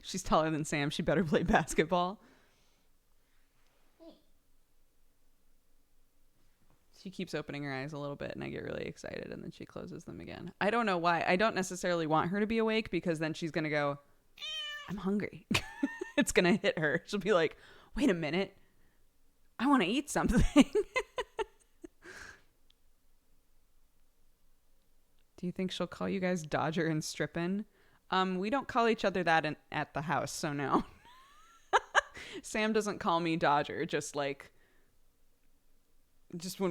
She's taller than Sam. She better play basketball. She keeps opening her eyes a little bit and I get really excited and then she closes them again. I don't know why. I don't necessarily want her to be awake because then she's going to go, I'm hungry. It's going to hit her. She'll be like, wait a minute. I want to eat something. Do you think she'll call you guys Dodger and Strippin'? We don't call each other that at the house, so no. Sam doesn't call me Dodger, just when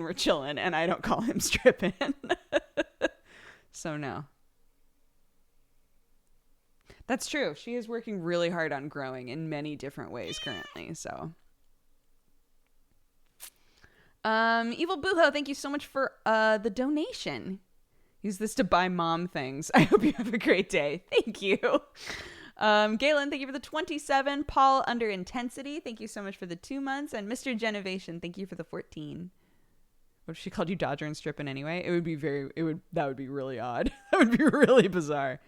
we're chilling, and I don't call him Strippin'. So no. That's true. She is working really hard on growing in many different ways currently, so. Evil Booho, thank you so much for the donation. Use this to buy mom things. I hope you have a great day. Thank you. Galen, thank you for the 27. Paul Under Intensity, thank you so much for the 2 months. And Mr. Genovation, thank you for the 14. What if she called you Dodger and Strippin' anyway? That would be really odd. That would be really bizarre.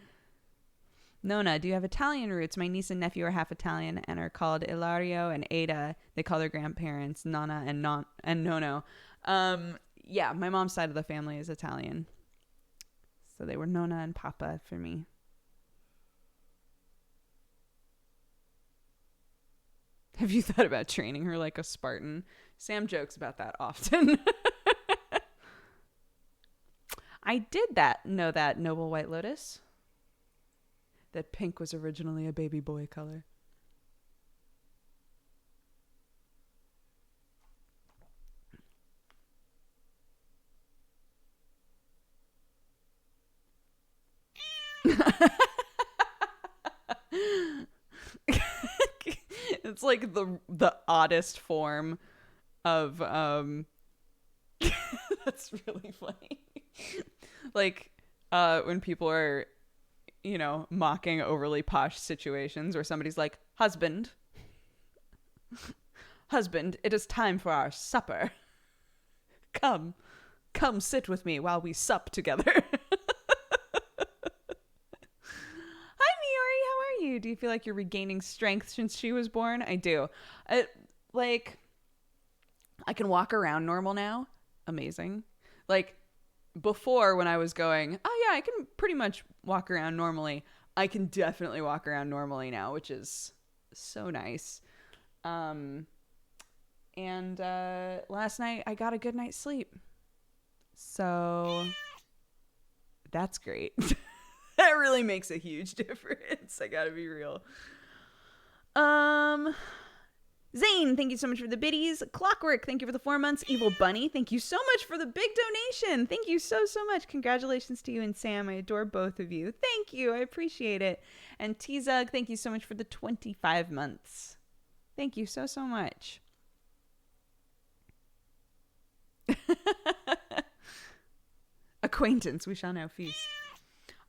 Nona, do you have Italian roots? My niece and nephew are half Italian and are called Ilario and Ada. They call their grandparents Nonna and Nono. Yeah, my mom's side of the family is Italian. So they were Nona and Papa for me. Have you thought about training her like a Spartan? Sam jokes about that often. I did know that, Noble White Lotus. That pink was originally a baby boy color. It's like the oddest form of that's really funny. Like when people are, mocking overly posh situations where somebody's like, husband, it is time for our supper. Come sit with me while we sup together. Do you feel like you're regaining strength since she was born? I do. I can walk around normal now. Amazing. Like before when I was going, oh yeah, I can pretty much walk around normally. I can definitely walk around normally now, which is so nice. And last night I got a good night's sleep. So that's great. That really makes a huge difference. I gotta be real. Zane, thank you so much for the biddies. Clockwork, thank you for the 4 months. Evil Bunny, thank you so much for the big donation. Thank you so much. Congratulations to you and Sam. I adore both of you. Thank you. I appreciate it. And T-Zug, thank you so much for the 25 months. Thank you so much. Acquaintance, we shall now feast.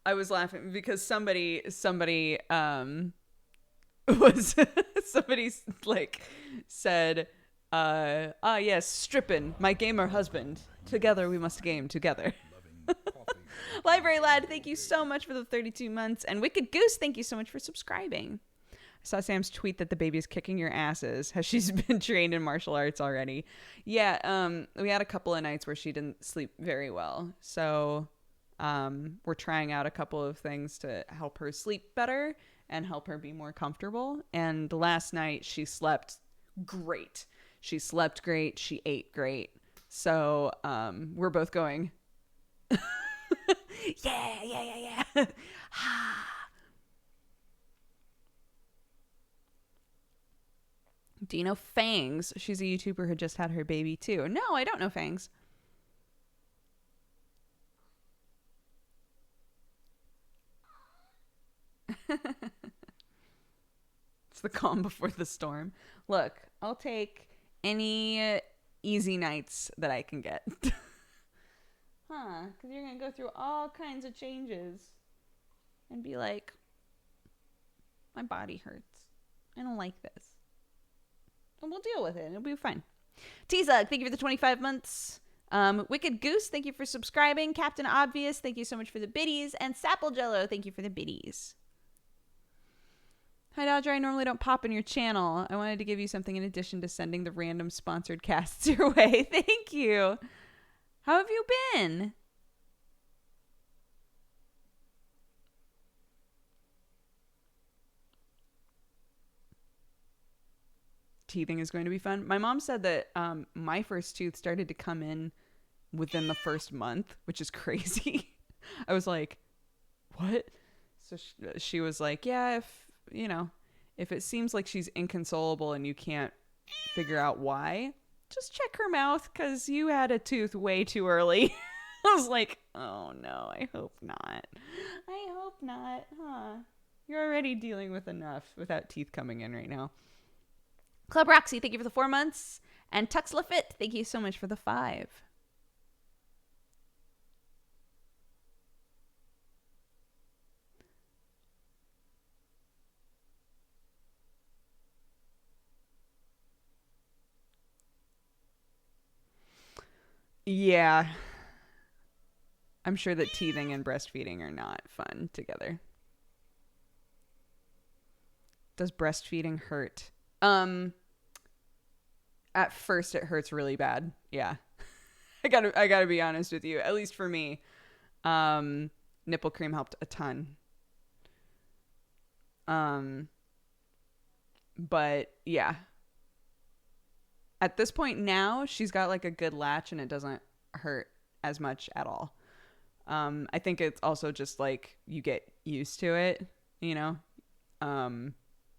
I was laughing because somebody was somebody like said, yes, strippin', my gamer husband. Together we must game together. Library Lad, thank you so much for the 32 months. And Wicked Goose, thank you so much for subscribing. I saw Sam's tweet that the baby is kicking your asses. Has she been trained in martial arts already? Yeah, we had a couple of nights where she didn't sleep very well. So we're trying out a couple of things to help her sleep better and help her be more comfortable. And last night she slept great. She slept great. She ate great. So we're both going, yeah. Do you know Fangs? She's a YouTuber who just had her baby too. No, I don't know Fangs. It's the calm before the storm. Look, I'll take any easy nights that I can get. Because you're going to go through all kinds of changes and be like, my body hurts. I don't like this. And we'll deal with it. It'll be fine. T-Zug, thank you for the 25 months. Wicked Goose, thank you for subscribing. Captain Obvious, thank you so much for the biddies. And Sapple Jello, thank you for the biddies. Hi, Dodger. I normally don't pop in your channel. I wanted to give you something in addition to sending the random sponsored casts your way. Thank you. How have you been? Teething is going to be fun. My mom said that my first tooth started to come in within the first month, which is crazy. I was like, what? So she was like, yeah, if it seems like she's inconsolable and you can't figure out why, just check her mouth because you had a tooth way too early. I was like, oh no, I hope not. I hope not, huh? You're already dealing with enough without teeth coming in right now. Club Roxy, thank you for the 4 months. And Tux Lafitte, thank you so much for the 5. Yeah. I'm sure that teething and breastfeeding are not fun together. Does breastfeeding hurt? At first it hurts really bad. Yeah. I gotta be honest with you. At least for me. Nipple cream helped a ton. But yeah. At this point now, she's got like a good latch and it doesn't hurt as much at all. I think it's also just like you get used to it, you know?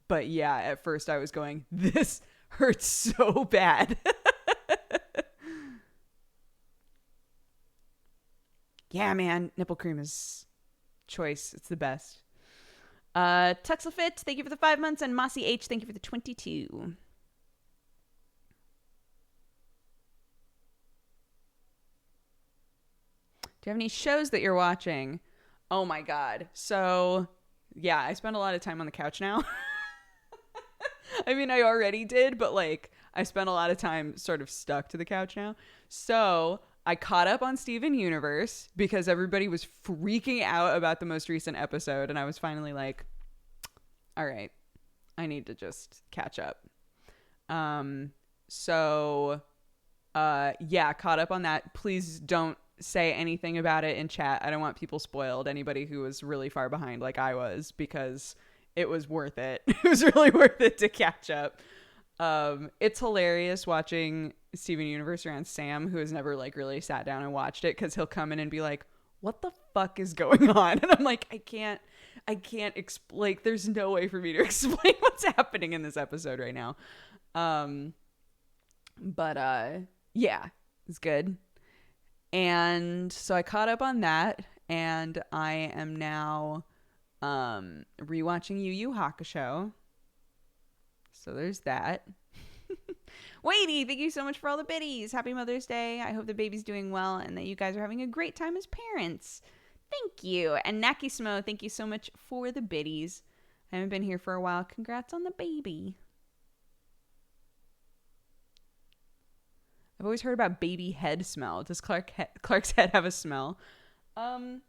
But yeah, at first I was going, this hurts so bad. Yeah, man. Nipple cream is choice. It's the best. Tuxlefit, thank you for the 5 months. And Mossy H, thank you for the 22. Do you have any shows that you're watching? Oh my God. So, yeah, I spend a lot of time on the couch now. I mean, I already did, but like I spent a lot of time sort of stuck to the couch now. So I caught up on Steven Universe because everybody was freaking out about the most recent episode. And I was finally like, all right, I need to just catch up. Yeah, caught up on that. Please don't say anything about it in chat. I don't want people spoiled. Anybody who was really far behind like I was, because it was worth it. It was really worth it to catch up. It's hilarious watching Steven Universe around Sam, who has never like really sat down and watched it, because he'll come in and be like, what the fuck is going on? And I'm like, I can't like, there's no way for me to explain what's happening in this episode right now. Yeah, it's good. And so I caught up on that, and I am now rewatching Yu Yu Hakusho. So there's that. Waity, thank you so much for all the biddies. Happy Mother's Day. I hope the baby's doing well and that you guys are having a great time as parents. Thank you. And Nakismo, thank you so much for the biddies. I haven't been here for a while. Congrats on the baby. I've always heard about baby head smell. Does Clark's head have a smell? You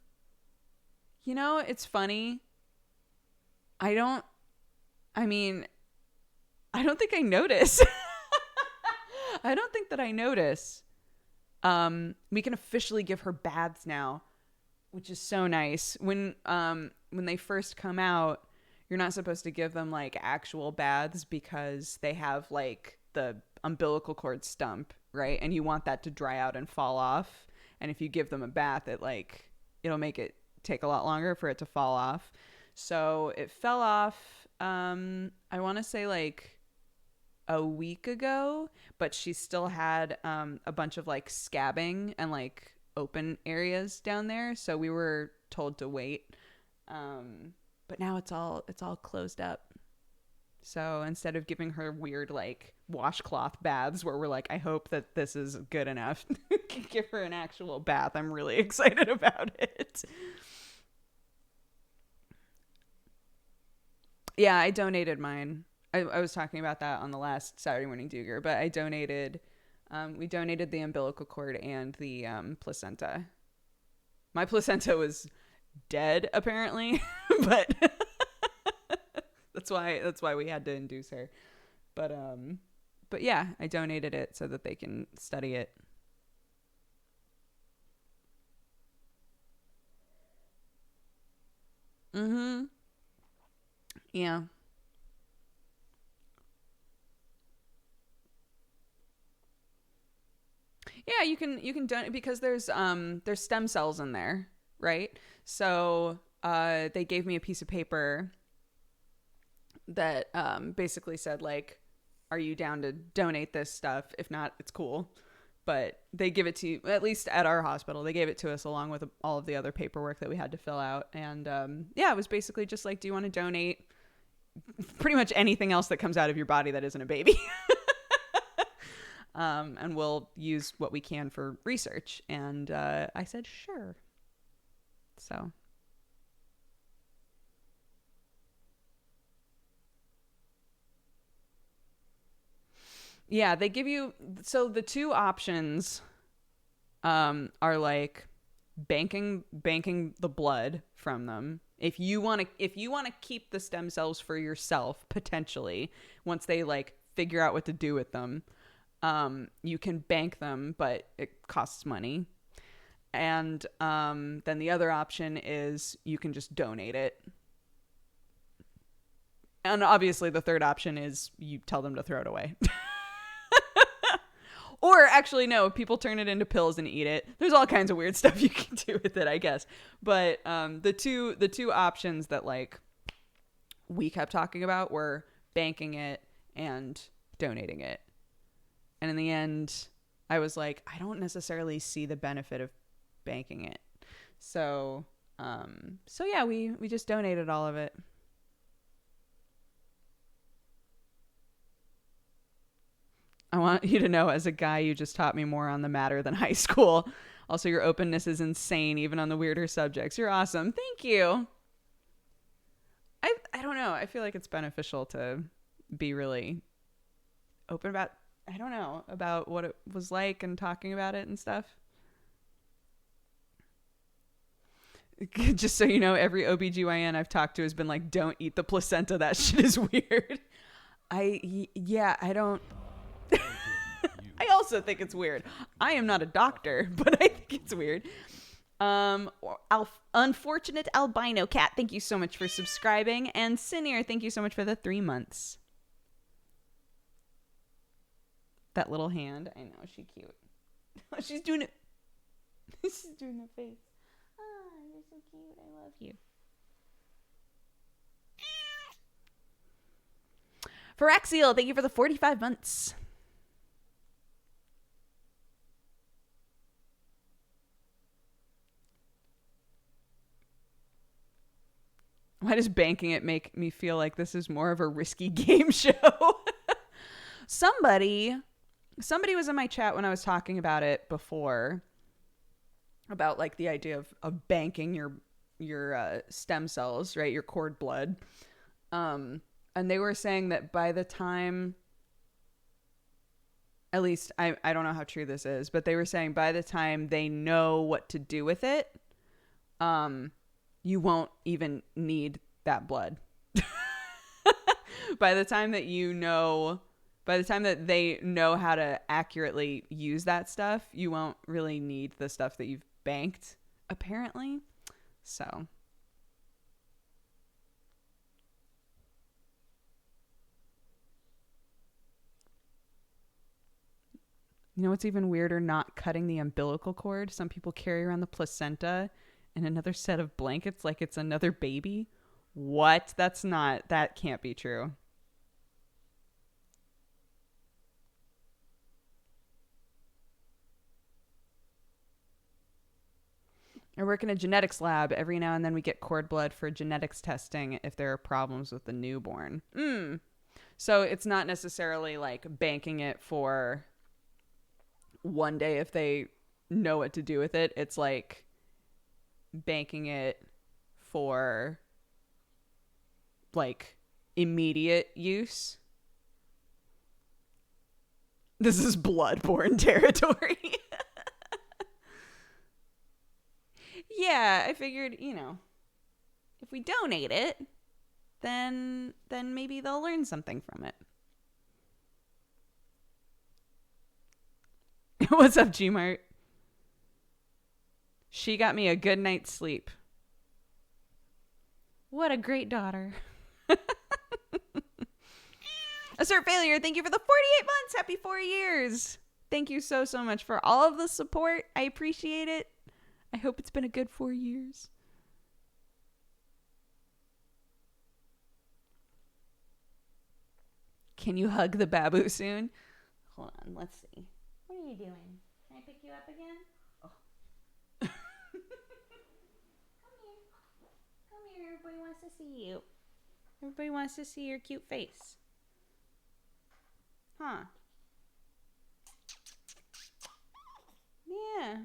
know, it's funny. I don't think I notice. I don't think that I notice. We can officially give her baths now, which is so nice. When they first come out, you're not supposed to give them like actual baths because they have like the umbilical cord stump, right? And you want that to dry out and fall off. And if you give them a bath, it'll make it take a lot longer for it to fall off. So it fell off, I want to say like a week ago, but she still had a bunch of like scabbing and like open areas down there. So we were told to wait. But now it's all closed up. So instead of giving her weird like washcloth baths where we're like, I hope that this is good enough to give her an actual bath, I'm really excited about it. Yeah, I donated mine. I was talking about that on the last Saturday Morning Dooger, but I donated, we donated the umbilical cord and the placenta. My placenta was dead apparently, but that's why we had to induce her. But yeah, I donated it so that they can study it. Mm-hmm. Yeah. Yeah, you can donate because there's stem cells in there, right? So they gave me a piece of paper that basically said like, are you down to donate this stuff? If not, it's cool. But they give it to you, at least at our hospital. They gave it to us along with all of the other paperwork that we had to fill out. And yeah, it was basically just like, do you want to donate pretty much anything else that comes out of your body that isn't a baby? And we'll use what we can for research. And I said, sure. So. Yeah, they give you, so the two options are like banking the blood from them. If you want to keep the stem cells for yourself potentially, once they like figure out what to do with them, you can bank them, but it costs money. And then the other option is you can just donate it. And obviously the third option is you tell them to throw it away. Or actually, no, people turn it into pills and eat it. There's all kinds of weird stuff you can do with it, I guess. But the two options that like we kept talking about were banking it and donating it. And in the end, I was like, I don't necessarily see the benefit of banking it. So yeah, we just donated all of it. I want you to know, as a guy, you just taught me more on the matter than high school. Also, your openness is insane, even on the weirder subjects. You're awesome. Thank you. I don't know. I feel like it's beneficial to be really open about, I don't know, about what it was like and talking about it and stuff. Just so you know, every OBGYN I've talked to has been like, don't eat the placenta. That shit is weird. I don't... I also think it's weird. I am not a doctor, but I think it's weird. Unfortunate albino cat, thank you so much for subscribing. And Sinir, thank you so much for the 3 months. That little hand, I know, she's cute. She's doing it. She's doing the face. Ah, you're so cute. I love you. Firaxiel, thank you for the 45 months. Why does banking it make me feel like this is more of a risky game show? Somebody was in my chat when I was talking about it before, about like the idea of banking your stem cells, right? Your cord blood. And they were saying that by the time, at least I don't know how true this is, but they were saying by the time they know what to do with it, you won't even need that blood. By the time that they know how to accurately use that stuff, you won't really need the stuff that you've banked, apparently. So. You know what's even weirder? Not cutting the umbilical cord. Some people carry around the placenta and another set of blankets like it's another baby. What? That can't be true. I work in a genetics lab. Every now and then we get cord blood for genetics testing if there are problems with the newborn. So it's not necessarily like banking it for one day if they know what to do with it. It's like banking it for like immediate use. This is bloodborne territory. Yeah, I figured, if we donate it, then maybe they'll learn something from it. What's up, Gmart? She got me a good night's sleep. What a great daughter. Assert failure. Thank you for the 48 months. Happy 4 years. Thank you so, so much for all of the support. I appreciate it. I hope it's been a good 4 years. Can you hug the babu soon? Hold on, let's see. What are you doing? Can I pick you up again? Oh. Come here. Come here. Everybody wants to see you. Everybody wants to see your cute face. Huh? Yeah.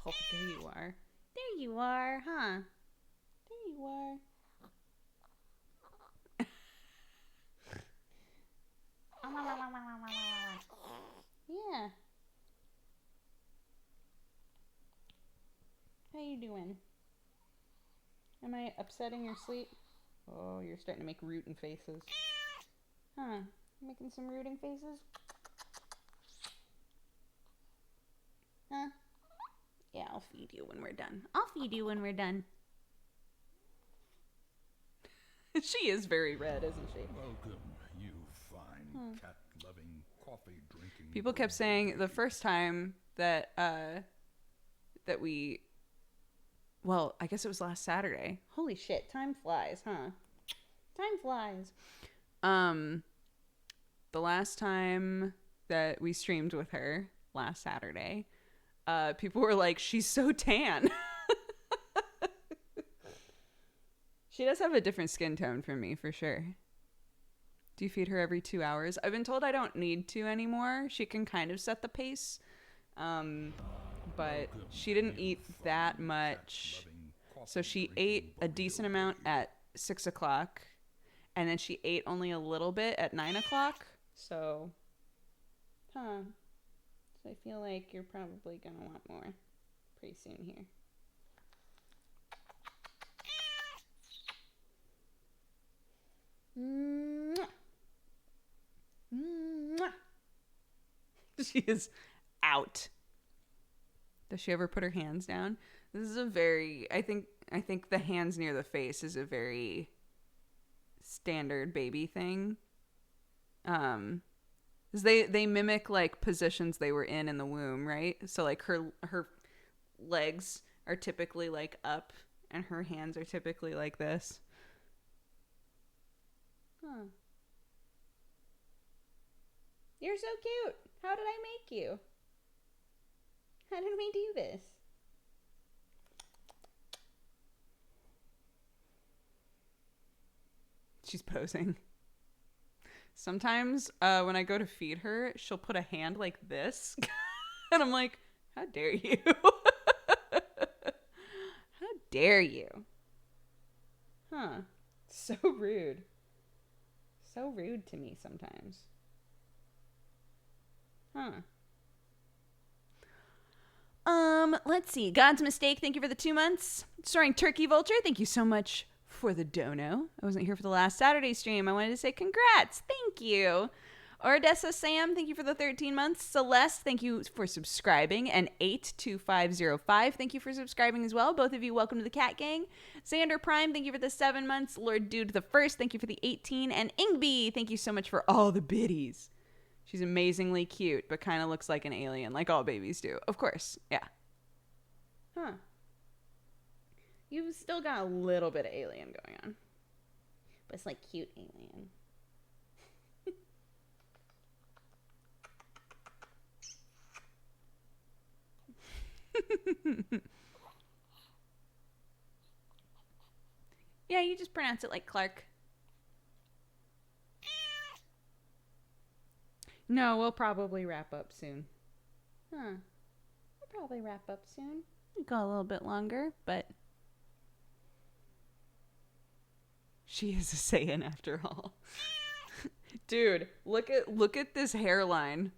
Oh, there you are. There you are, huh? There you are. Yeah. How you doing? Am I upsetting your sleep? Oh, you're starting to make rootin' faces. Huh? Making some rooting faces? Huh? Yeah, I'll feed you when we're done. I'll feed you when we're done. She is very red, isn't she? Welcome, you fine cat-loving, coffee-drinking... People kept saying the first time that we, well, I guess it was last Saturday. Holy shit, time flies, huh? Time flies. The last time that we streamed with her last Saturday, people were like, she's so tan. She does have a different skin tone from me, for sure. Do you feed her every 2 hours? I've been told I don't need to anymore. She can kind of set the pace. But she didn't eat that much. So she ate a decent amount at 6 o'clock. And then she ate only a little bit at 9 o'clock. So, So I feel like you're probably going to want more pretty soon here. Mwah. Mwah. She is out. Does she ever put her hands down? This is a very, I think the hands near the face is a very standard baby thing. 'Cause they mimic like positions they were in the womb, right? So like her legs are typically like up and her hands are typically like this. Huh. You're so cute. How did I make you? How did we do this? She's posing. Sometimes when I go to feed her, she'll put a hand like this. And I'm like, how dare you? How dare you? Huh. So rude. So rude to me sometimes. Huh. Let's see. God's Mistake, thank you for the 2 months. Starring Turkey Vulture, thank you so much for the dono. I wasn't here for the last Saturday stream. I wanted to say congrats. Thank you. Ordessa Sam, thank you for the 13 months. Celeste, thank you for subscribing. And 82505, thank you for subscribing as well. Both of you, welcome to the Cat Gang. Xander Prime, thank you for the 7 months. Lord Dude the First, thank you for the 18. And Ingby, thank you so much for all the biddies. She's amazingly cute, but kind of looks like an alien, like all babies do. Of course, yeah. Huh. You've still got a little bit of alien going on. But it's like cute alien. Yeah, you just pronounce it like Clark. No, we'll probably wrap up soon. We'll probably wrap up soon. We'll go a little bit longer, but she is a Saiyan after all. Dude, look at this hairline.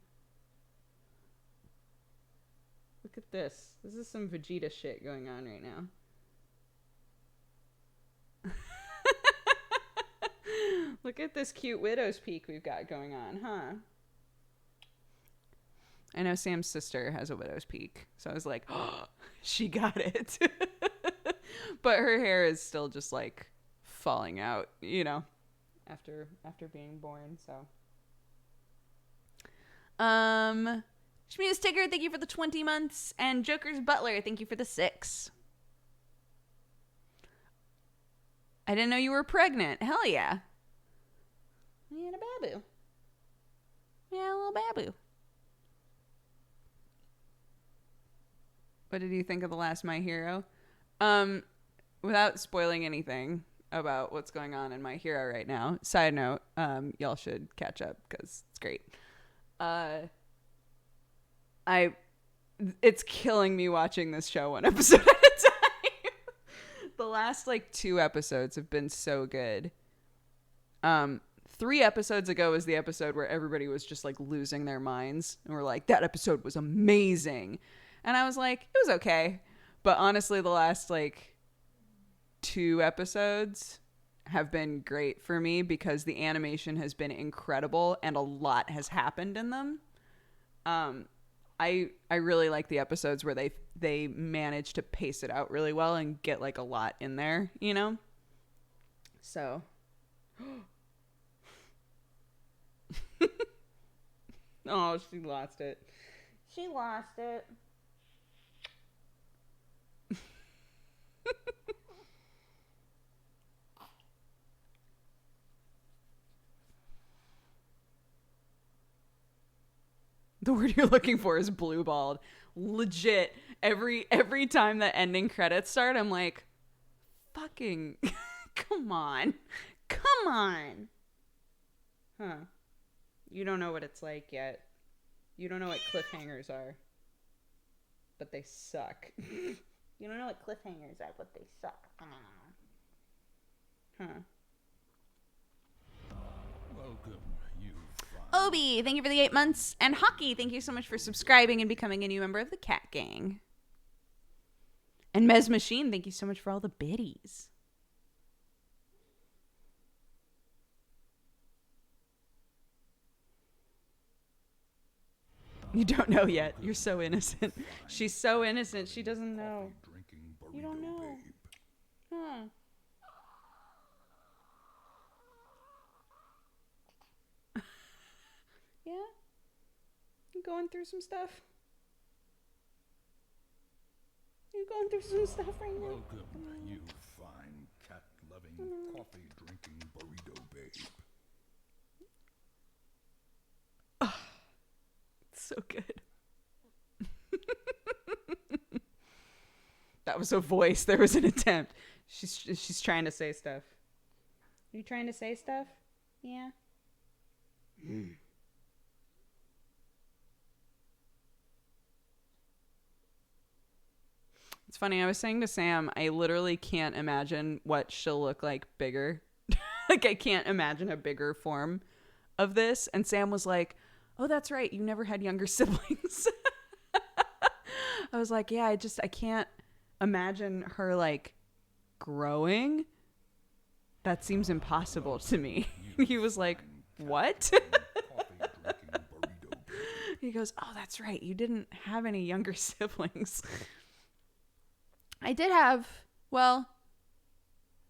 Look at this. This is some Vegeta shit going on right now. Look at this cute widow's peak we've got going on, huh? I know Sam's sister has a widow's peak, so I was like, oh, she got it. But her hair is still just like falling out, after being born. So, Shmia's Tigger, thank you for the 20 months, and Joker's Butler, thank you for the 6. I didn't know you were pregnant. Hell yeah. We had a babu. Yeah, a little babu. What did you think of the last My Hero? Without spoiling anything about what's going on in My Hero right now, side note, y'all should catch up because it's great. It's killing me watching this show one episode at a time. The last 2 episodes have been so good. 3 episodes ago was the episode where everybody was just losing their minds and we're like, that episode was amazing. And I was like, it was okay. But honestly, the last 2 episodes have been great for me because the animation has been incredible and a lot has happened in them. I really like the episodes where they manage to pace it out really well and get a lot in there, So. Oh, she lost it. She lost it. The word you're looking for is blue-balled. Legit. Every time the ending credits start, I'm like, fucking, come on. Come on. Huh. You don't know what it's like yet. You don't know what cliffhangers are. But they suck. You don't know what cliffhangers are, but they suck. Huh. Welcome, you fine. Obi, thank you for the 8 months. And Hockey, thank you so much for subscribing and becoming a new member of the Cat Gang. And Mez Machine, thank you so much for all the biddies. You don't know yet. You're so innocent. She's so innocent. She doesn't know. You don't know. Huh. Yeah? You going through some stuff? You going through some stuff right now? Welcome, you fine cat-loving, coffee-drinking burrito babe. So good. That was a voice. There was an attempt. She's trying to say stuff. Are you trying to say stuff? Yeah. It's funny. I was saying to Sam, I literally can't imagine what she'll look like bigger. I can't imagine a bigger form of this. And Sam was like, oh, that's right. You never had younger siblings. I was like, yeah, I can't imagine her growing. That seems impossible to me. He was like, what? He goes, oh, that's right. You didn't have any younger siblings. I did have, well,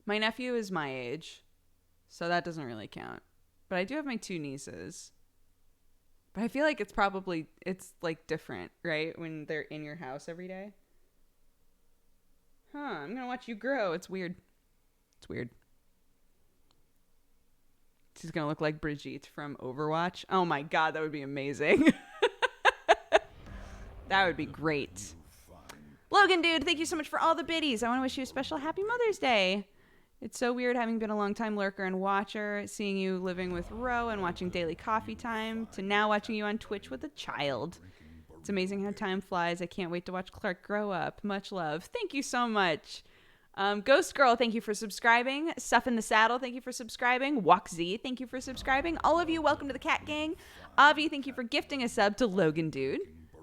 my nephew is my age, so that doesn't really count. But I do have my 2 nieces. But I feel like it's different, right? When they're in your house every day. Huh, I'm going to watch you grow. It's weird. It's weird. She's going to look like Brigitte from Overwatch. Oh my God, that would be amazing. That would be great. Logan, dude, thank you so much for all the biddies. I want to wish you a special happy Mother's Day. It's so weird having been a long-time lurker and watcher, seeing you living with Ro and watching Daily Coffee Time, to now watching you on Twitch with a child. It's amazing how time flies. I can't wait to watch Clark grow up. Much love. Thank you so much. Ghost Girl, thank you for subscribing. Stuff in the Saddle, thank you for subscribing. Walk Z, thank you for subscribing. All of you, welcome to the Cat Gang. Avi, thank you for gifting a sub to Logan Dude.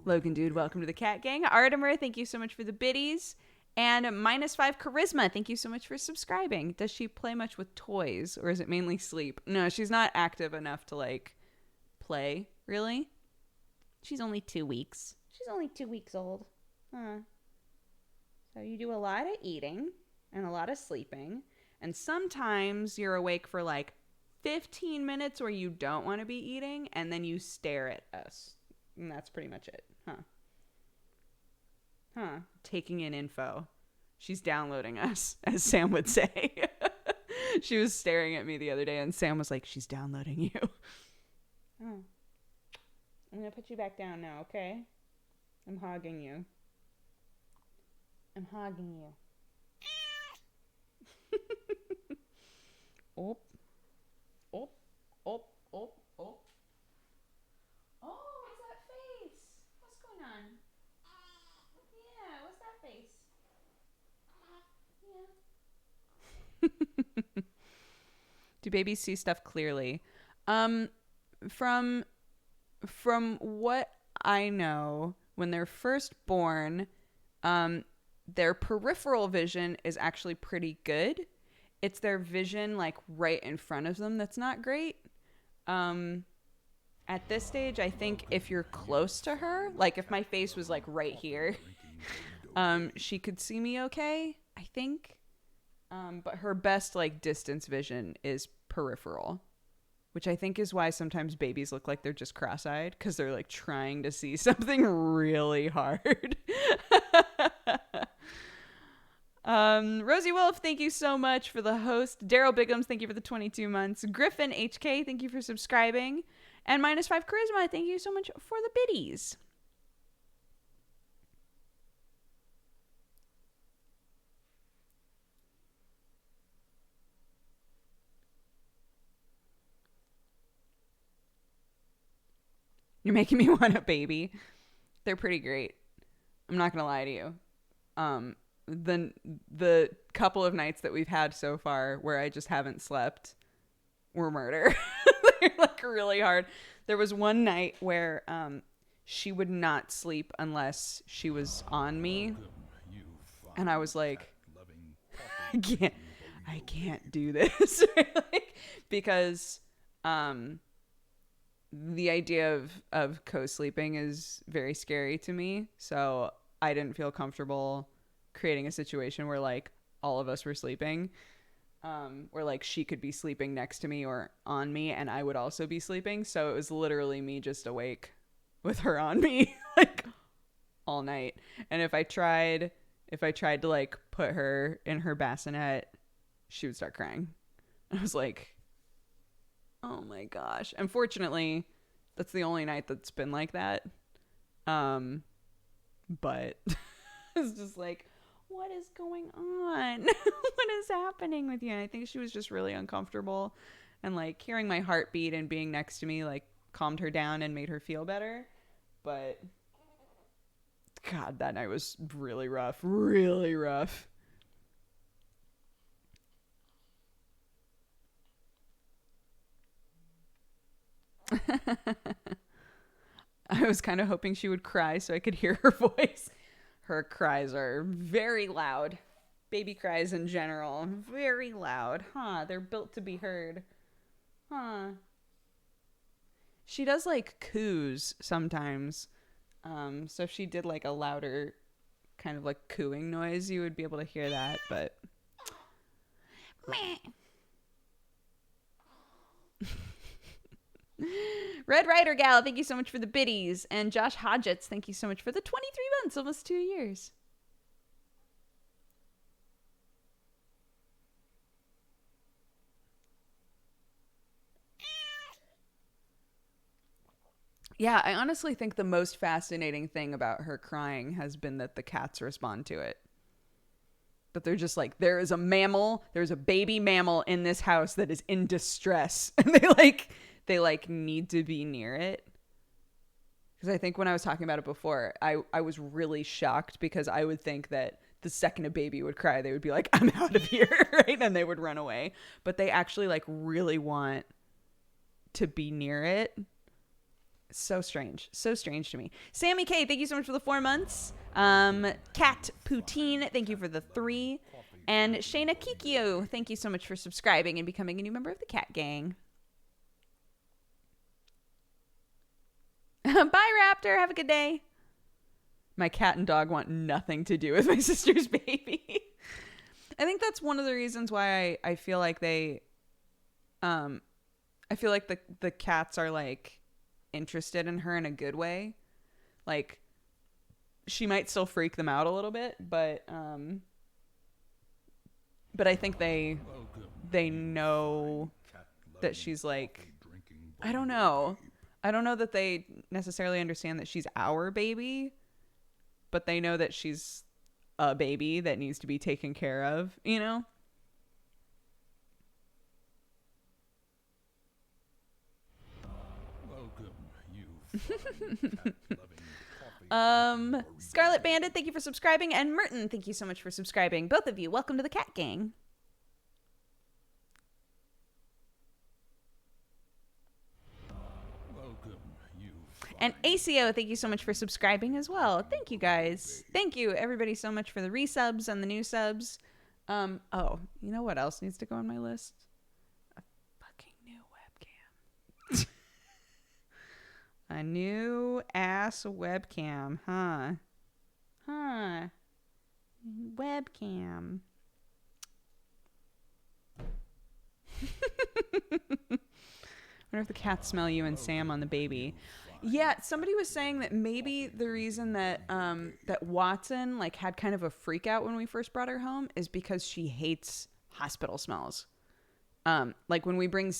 Logan Dude, welcome to the Cat Gang. Artemer, thank you so much for the biddies. And -5 Charisma, thank you so much for subscribing. Does she play much with toys, or is it mainly sleep? No, she's not active enough to play, really. She's only 2 weeks. She's only 2 weeks old. Huh. So you do a lot of eating. and a lot of sleeping. And sometimes you're awake for like 15 minutes where you don't want to be eating, and then you stare at us. And that's pretty much it. Taking in info. She's downloading us, as Sam would say. She was staring at me the other day, and Sam was like, she's downloading you. Oh. I'm going to put you back down now, okay? I'm hogging you. I'm hogging you. Oh. Oh. Oh. Oh. Oh. Oh, what's that face? What's going on? Yeah, what's that face? Yeah. Do babies see stuff clearly? From what I know, when they're first born, their peripheral vision is actually pretty good. It's their vision like right in front of them that's not great. At this stage, I think if you're close to her, like if my face was like right here, she could see me okay, I think. But her best like distance vision is peripheral, which I think is why sometimes babies look like they're just cross-eyed, because they're like trying to see something really hard. Rosie Wolf, thank you so much for the host. Daryl Biggums, thank you for the 22 months. Griffin HK, thank you for subscribing. And -5 Charisma, thank you so much for the biddies. You're making me want a baby. They're pretty great. I'm not going to lie to you. The couple of nights that we've had so far where I just haven't slept were murder. They're like really hard. There was one night where she would not sleep unless she was on me. And I was like, I can't do this. Like, because the idea of co-sleeping is very scary to me. So I didn't feel comfortable creating a situation where like all of us were sleeping, where like she could be sleeping next to me or on me and I would also be sleeping. So it was literally me just awake with her on me like all night. And if I tried to like put her in her bassinet, she would start crying. I was like, oh my gosh. Unfortunately, that's the only night that's been like that. But it's just like, what is going on? What is happening with you? And I think she was just really uncomfortable, and like hearing my heartbeat and being next to me like calmed her down and made her feel better. But God, that night was really rough. Really rough. I was kind of hoping she would cry so I could hear her voice. Her cries are very loud. Baby cries in general, very loud. They're built to be heard. She does like coos sometimes. So if she did like a louder kind of like cooing noise, you would be able to hear that, but meh. Red Rider Gal, thank you so much for the biddies. And Josh Hodgetts, thank you so much for the 23 months, almost 2 years. Yeah, I honestly think the most fascinating thing about her crying has been that the cats respond to it. That they're just like, there is a mammal, there's a baby mammal in this house that is in distress. And they need to be near it. Because I think when I was talking about it before, I was really shocked because I would think that the second a baby would cry, they would be like, I'm out of here, right? And they would run away. But they actually like really want to be near it. So strange to me. Sammy K, thank you so much for the 4 months. Kat Poutine, thank you for the 3. And Shayna Kikyo, thank you so much for subscribing and becoming a new member of the Cat Gang. Bye, Raptor. Have a good day. My cat and dog want nothing to do with my sister's baby. I think that's one of the reasons why I feel like I feel like the cats are like interested in her in a good way. Like she might still freak them out a little bit, but I think they know that she's like, I don't know. I don't know that they necessarily understand that she's our baby, but they know that she's a baby that needs to be taken care of, you know? Scarlet Bandit, thank you for subscribing, and Merton, thank you so much for subscribing. Both of you, welcome to the Cat Gang. And ACO, thank you so much for subscribing as well. Thank you guys. Thank you everybody so much for the resubs and the new subs. Oh, you know what else needs to go on my list? A fucking new webcam. A new ass webcam, huh? Webcam. Wonder if the cats smell you and Sam on the baby. Yeah, somebody was saying that maybe the reason that that Watson like had kind of a freak out when we first brought her home is because she hates hospital smells. Like when we bring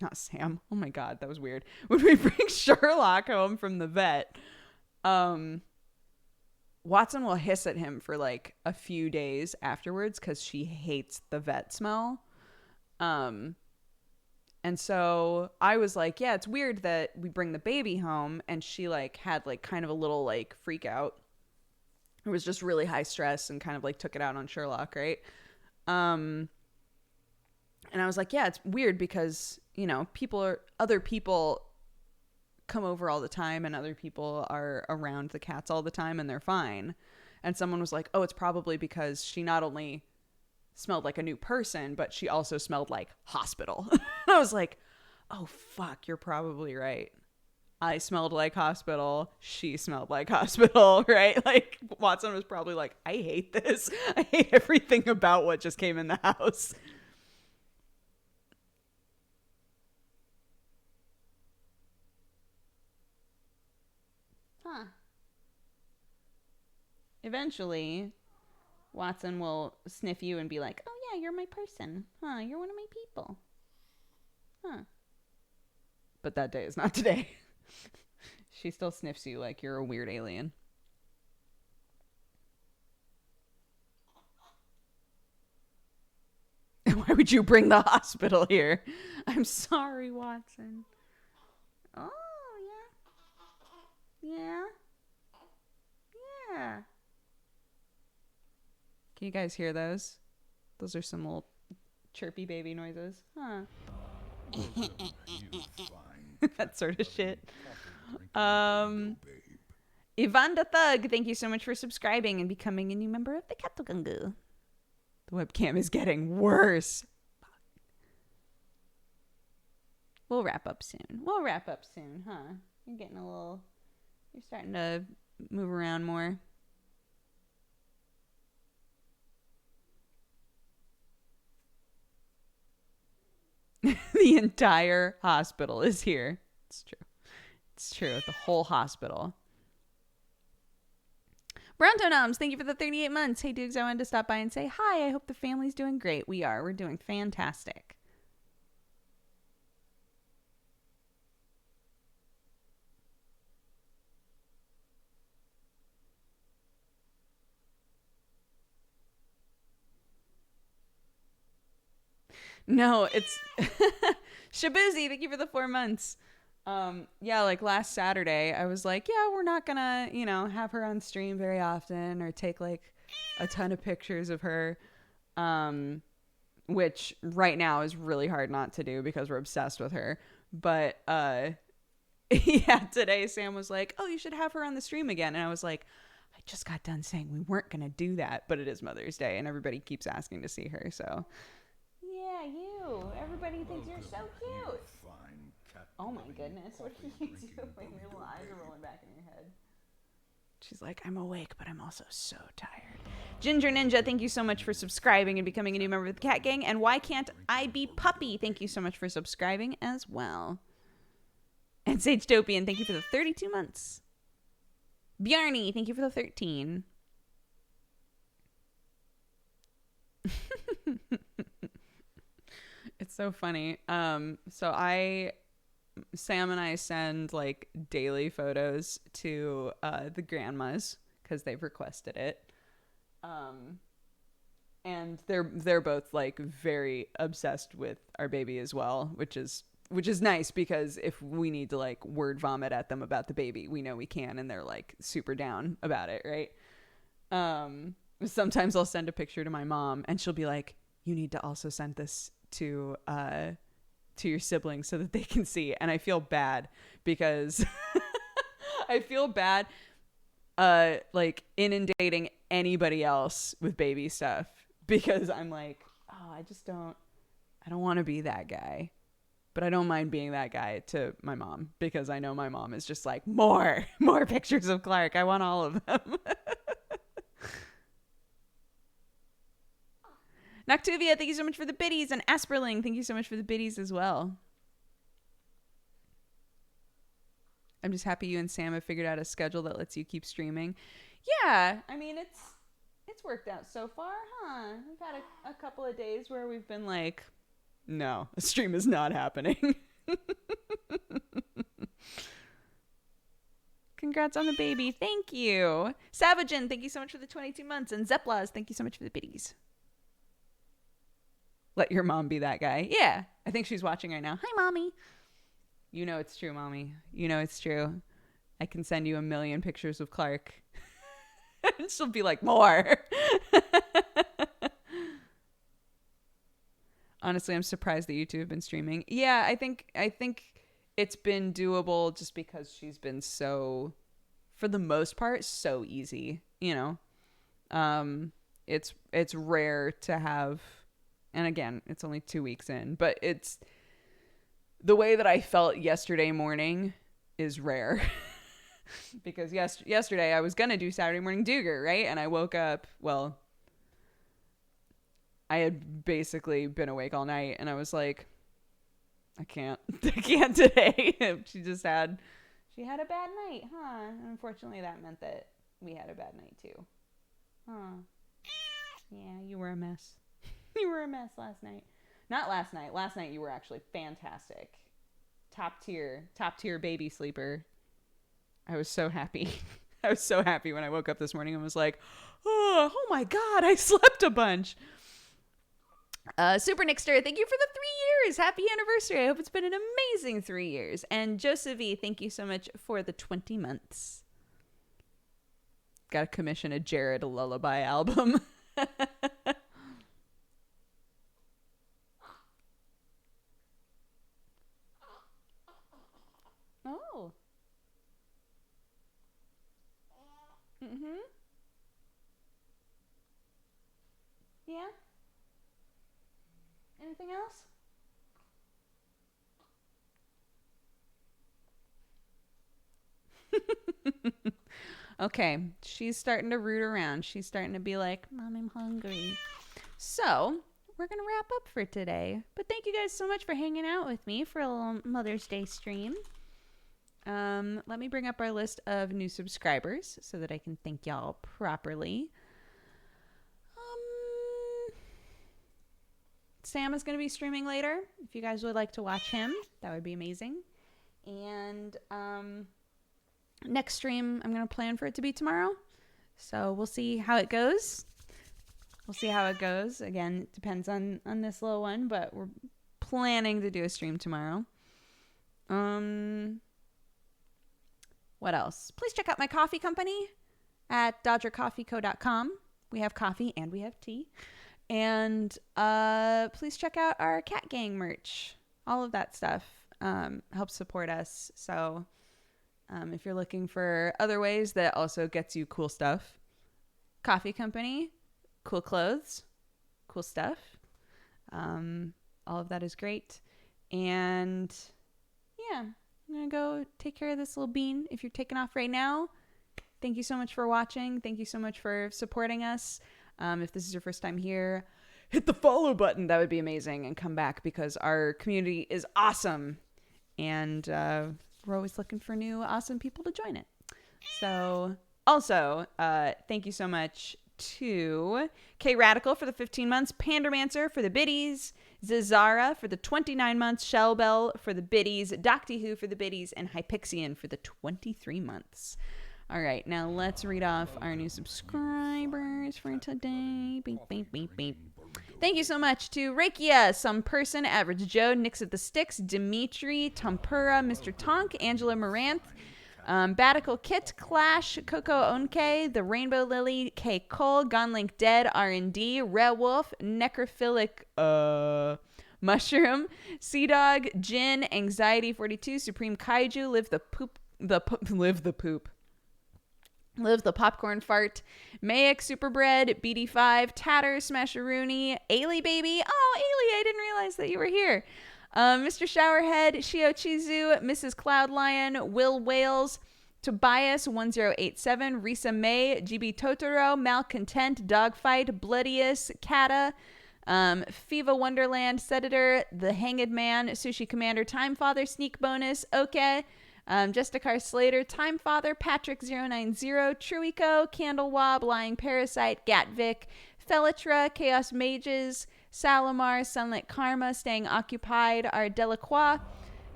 not Sam. Oh my God, that was weird. When we bring Sherlock home from the vet, Watson will hiss at him for like a few days afterwards because she hates the vet smell. And so I was like, yeah, it's weird that we bring the baby home and she like had like kind of a little like freak out. It was just really high stress and kind of like took it out on Sherlock, right? And I was like, yeah, it's weird because, you know, other people come over all the time and other people are around the cats all the time and they're fine. And someone was like, oh, it's probably because she not only smelled like a new person, but she also smelled like hospital. I was like, oh, fuck, you're probably right. I smelled like hospital. She smelled like hospital, right? Like Watson was probably like, I hate this. I hate everything about what just came in the house. Huh. Eventually, Watson will sniff you and be like, oh yeah, you're my person. Huh, you're one of my people. Huh. But that day is not today. She still sniffs you like you're a weird alien. Why would you bring the hospital here? I'm sorry, Watson. Oh, yeah. Yeah. Yeah. Can you guys hear those? Those are some little chirpy baby noises. Huh. That sort of shit. Ivan the Thug, thank you so much for subscribing and becoming a new member of the Katogungu. The webcam is getting worse. We'll wrap up soon, huh? You're starting to move around more. The entire hospital is here. It's true. It's true. The whole hospital. Bronto Noms, thank you for the 38 months. Hey, Doogs, I wanted to stop by and say hi. I hope the family's doing great. We are. We're doing fantastic. No, it's Shabuzi, thank you for the 4 months. Yeah, like last Saturday, I was like, yeah, we're not gonna, have her on stream very often or take like a ton of pictures of her. Which right now is really hard not to do because we're obsessed with her. But yeah, today Sam was like, oh, you should have her on the stream again. And I was like, I just got done saying we weren't gonna do that, but it is Mother's Day and everybody keeps asking to see her, so yeah, you. Everybody thinks you're so cute. Oh my goodness. What are you doing? Your little eyes are rolling back in your head. She's like, I'm awake, but I'm also so tired. Ginger Ninja, thank you so much for subscribing and becoming a new member of the Cat Gang. And Why Can't I Be Puppy? Thank you so much for subscribing as well. And Sage Dopian, thank you for the 32 months. Bjarni, thank you for the 13. It's so funny. Sam and I send like daily photos to the grandmas because they've requested it. And they're both like very obsessed with our baby as well, which is nice because if we need to like word vomit at them about the baby, we know we can, and they're like super down about it, right? Sometimes I'll send a picture to my mom and she'll be like, you need to also send this to your siblings so that they can see. And I feel bad because I feel bad like inundating anybody else with baby stuff because I'm like, oh, I don't want to be that guy. But I don't mind being that guy to my mom because I know my mom is just like, more pictures of Clark. I want all of them. Noctuvia, thank you so much for the biddies. And Asperling, thank you so much for the biddies as well. I'm just happy you and Sam have figured out a schedule that lets you keep streaming. Yeah, I mean, it's worked out so far, huh? We've had a couple of days where we've been like, no, a stream is not happening. Congrats on the baby. Thank you. Savagen, thank you so much for the 22 months. And Zeplas, thank you so much for the biddies. Let your mom be that guy. Yeah, I think she's watching right now. Hi, Mommy. You know it's true, Mommy. You know it's true. I can send you 1,000,000 pictures of Clark. And she'll be like, more. Honestly, I'm surprised that you two have been streaming. Yeah, I think it's been doable just because she's been so, for the most part, so easy. You know, it's rare to have, and again, it's only 2 weeks in, but it's the way that I felt yesterday morning is rare. Because yesterday I was gonna do Saturday morning Dooger, right? And I woke up, well, I had basically been awake all night and I was like, I can't today. She had a bad night, huh? And unfortunately that meant that we had a bad night too. Huh. Yeah, you were a mess. You were a mess last night. Not last night. Last night you were actually fantastic. Top tier baby sleeper. I was so happy. I was so happy when I woke up this morning and was like, oh my God, I slept a bunch. Super Nixter, thank you for the 3 years. Happy anniversary. I hope it's been an amazing 3 years. And Joseph E, thank you so much for the 20 months. Got to commission a Jared lullaby album. Oh. Mm-hmm. Yeah. Anything else? Okay, she's starting to root around. She's starting to be like, Mom, I'm hungry. So, we're going to wrap up for today. But thank you guys so much for hanging out with me for a little Mother's Day stream. Let me bring up our list of new subscribers so that I can thank y'all properly. Sam is going to be streaming later. If you guys would like to watch him, that would be amazing. And next stream, I'm going to plan for it to be tomorrow. So we'll see how it goes. Again, it depends on this little one, but we're planning to do a stream tomorrow. What else? Please check out my coffee company at dodgercoffeeco.com. We have coffee and we have tea. And please check out our Cat Gang merch. All of that stuff helps support us. So if you're looking for other ways that also gets you cool stuff, coffee company, cool clothes, cool stuff. All of that is great. And yeah, I'm going to go take care of this little bean. If you're taking off right now, Thank you so much for watching. Thank you so much for supporting us. If this is your first time here, hit the follow button. That would be amazing. And come back because our community is awesome. And we're always looking for new awesome people to join it. So also, thank you so much to K Radical for the 15 months, Pandermancer for the biddies, Zazara for the 29 months, Shellbell for the biddies, Docty Who for the biddies, and Hypixian for the 23 months. All right, now let's read off our new subscribers for today. Beep, beep, beep, beep. Thank you so much to Rakia, Some Person, Average Joe, Nix at the Sticks, Dimitri, Tempura, Mr. Tonk, Angela Moranth, Batical Kit, Clash, Coco Onke, The Rainbow Lily, K. Cole, Gonlink Dead, R&D, Rare Wolf, Necrophilic, Mushroom, Sea Dog, Jin, Anxiety 42, Supreme Kaiju, Live the Popcorn Fart, Mayak Superbread, BD5, Tatter, Smasheroony, Ailey Baby. Oh, Ailey, I didn't realize that you were here. Mr. Showerhead, Shio Chizu, Mrs. Cloud Lion, Will Wales, Tobias 1087, Risa May, GB Totoro, Malcontent, Dogfight, Bloodius, Kata, Fiva Wonderland, Sedator, The Hanged Man, Sushi Commander, Time Father, Sneak Bonus, Okay, Justicar Slater, Time Father, Patrick090, Truico, Candlewob, Lying Parasite, Gatvik, Felitra, Chaos Mages, Salamar, Sunlit Karma, Staying Occupied, Ardelacroix,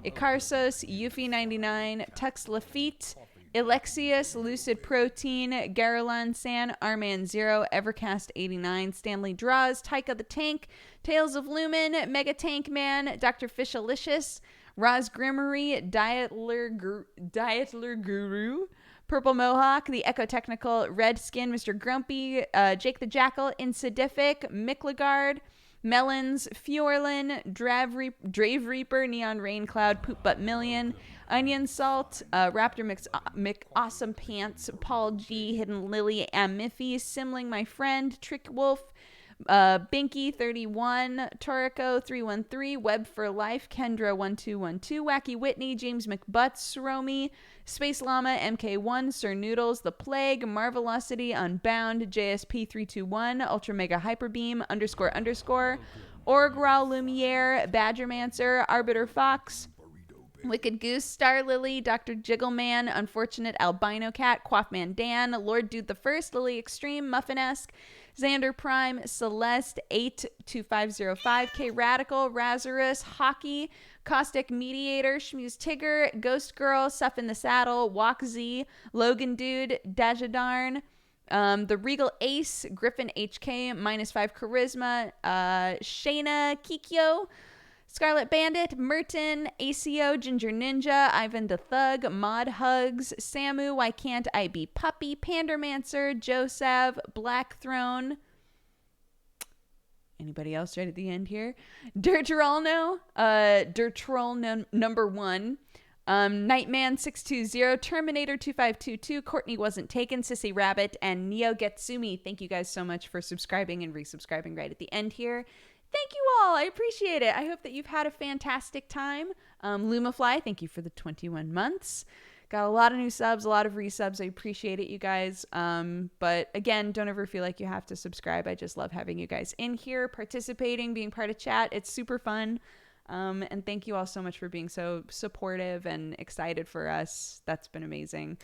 Icarsos, Yuffie99, Tux Lafitte, Alexius, Lucid Protein, Garulan San, Arman Zero, Evercast 89, Stanley Draws, Taika the Tank, Tales of Lumen, Mega Tank Man, Dr. Fishalicious, Roz Grimmery, Dietler Guru, Purple Mohawk, The Echo Technical, Red Skin, Mr. Grumpy, Jake the Jackal, Insidific, Micklagard, Melons, Fjorlin, Drave Reaper, Neon Rain Cloud, Poop Butt Million, Onion Salt, Raptor Mick Awesome Pants, Paul G, Hidden Lily, Amiffy, Simling My Friend, Trick Wolf, Binky 31, Toriko 313, Web for Life, Kendra 1212, Wacky Whitney, James McButts, Romy, Space Llama, MK1, Sir Noodles, The Plague, Marvelocity, Unbound, JSP 321, Ultra Mega Hyperbeam, __, Orgral Lumiere, Badgermancer, Arbiter Fox, Wicked Goose, Star Lily, Dr. Jiggleman, Unfortunate Albino Cat, Quaffman Dan, Lord Dude the First, Lily Extreme, Muffinesque, Xander Prime, Celeste 82505, K Radical, Razarus, Hockey, Caustic Mediator, Schmuse Tigger, Ghost Girl, Suff in the Saddle, Walk Z, Logan Dude, Dajadarn, The Regal Ace, Griffin HK, -5 Charisma, Shayna Kikyo, Scarlet Bandit, Merton, ACO, Ginger Ninja, Ivan the Thug, Mod Hugs, Samu, Why Can't I Be Puppy, Pandermancer, Josav, Black Throne. Anybody else right at the end here? Dirtrolno, Dirtroll number 1, Nightman 620, Terminator 2522, Courtney Wasn't Taken, Sissy Rabbit, and Neo Getsumi. Thank you guys so much for subscribing and resubscribing right at the end here. Thank you all. I appreciate it. I hope that you've had a fantastic time. Lumafly, thank you for the 21 months. Got a lot of new subs, a lot of resubs. I appreciate it, you guys. But again, don't ever feel like you have to subscribe. I just love having you guys in here, participating, being part of chat. It's super fun. And thank you all so much for being so supportive and excited for us. That's been amazing.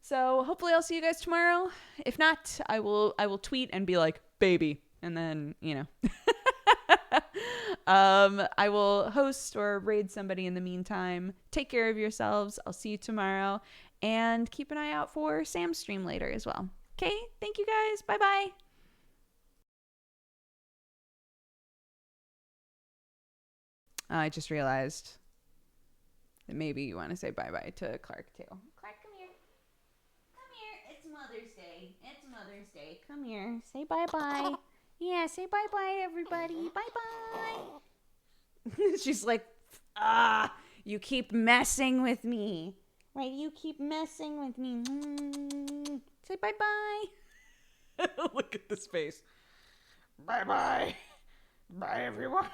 So hopefully I'll see you guys tomorrow. If not, I will tweet and be like, baby. And then, you know. I will host or raid somebody in the meantime. Take care of yourselves. I'll see you tomorrow. And keep an eye out for Sam's stream later as well. Okay? Thank you guys. Bye-bye. I just realized that maybe you want to say bye-bye to Clark too. Clark, come here. Come here. It's Mother's Day. It's Mother's Day. Come here. Say bye-bye. Yeah, say bye-bye, everybody. Bye-bye. She's like, you keep messing with me. Right, you keep messing with me. Say bye-bye. Look at this face. Bye-bye. Bye, everyone.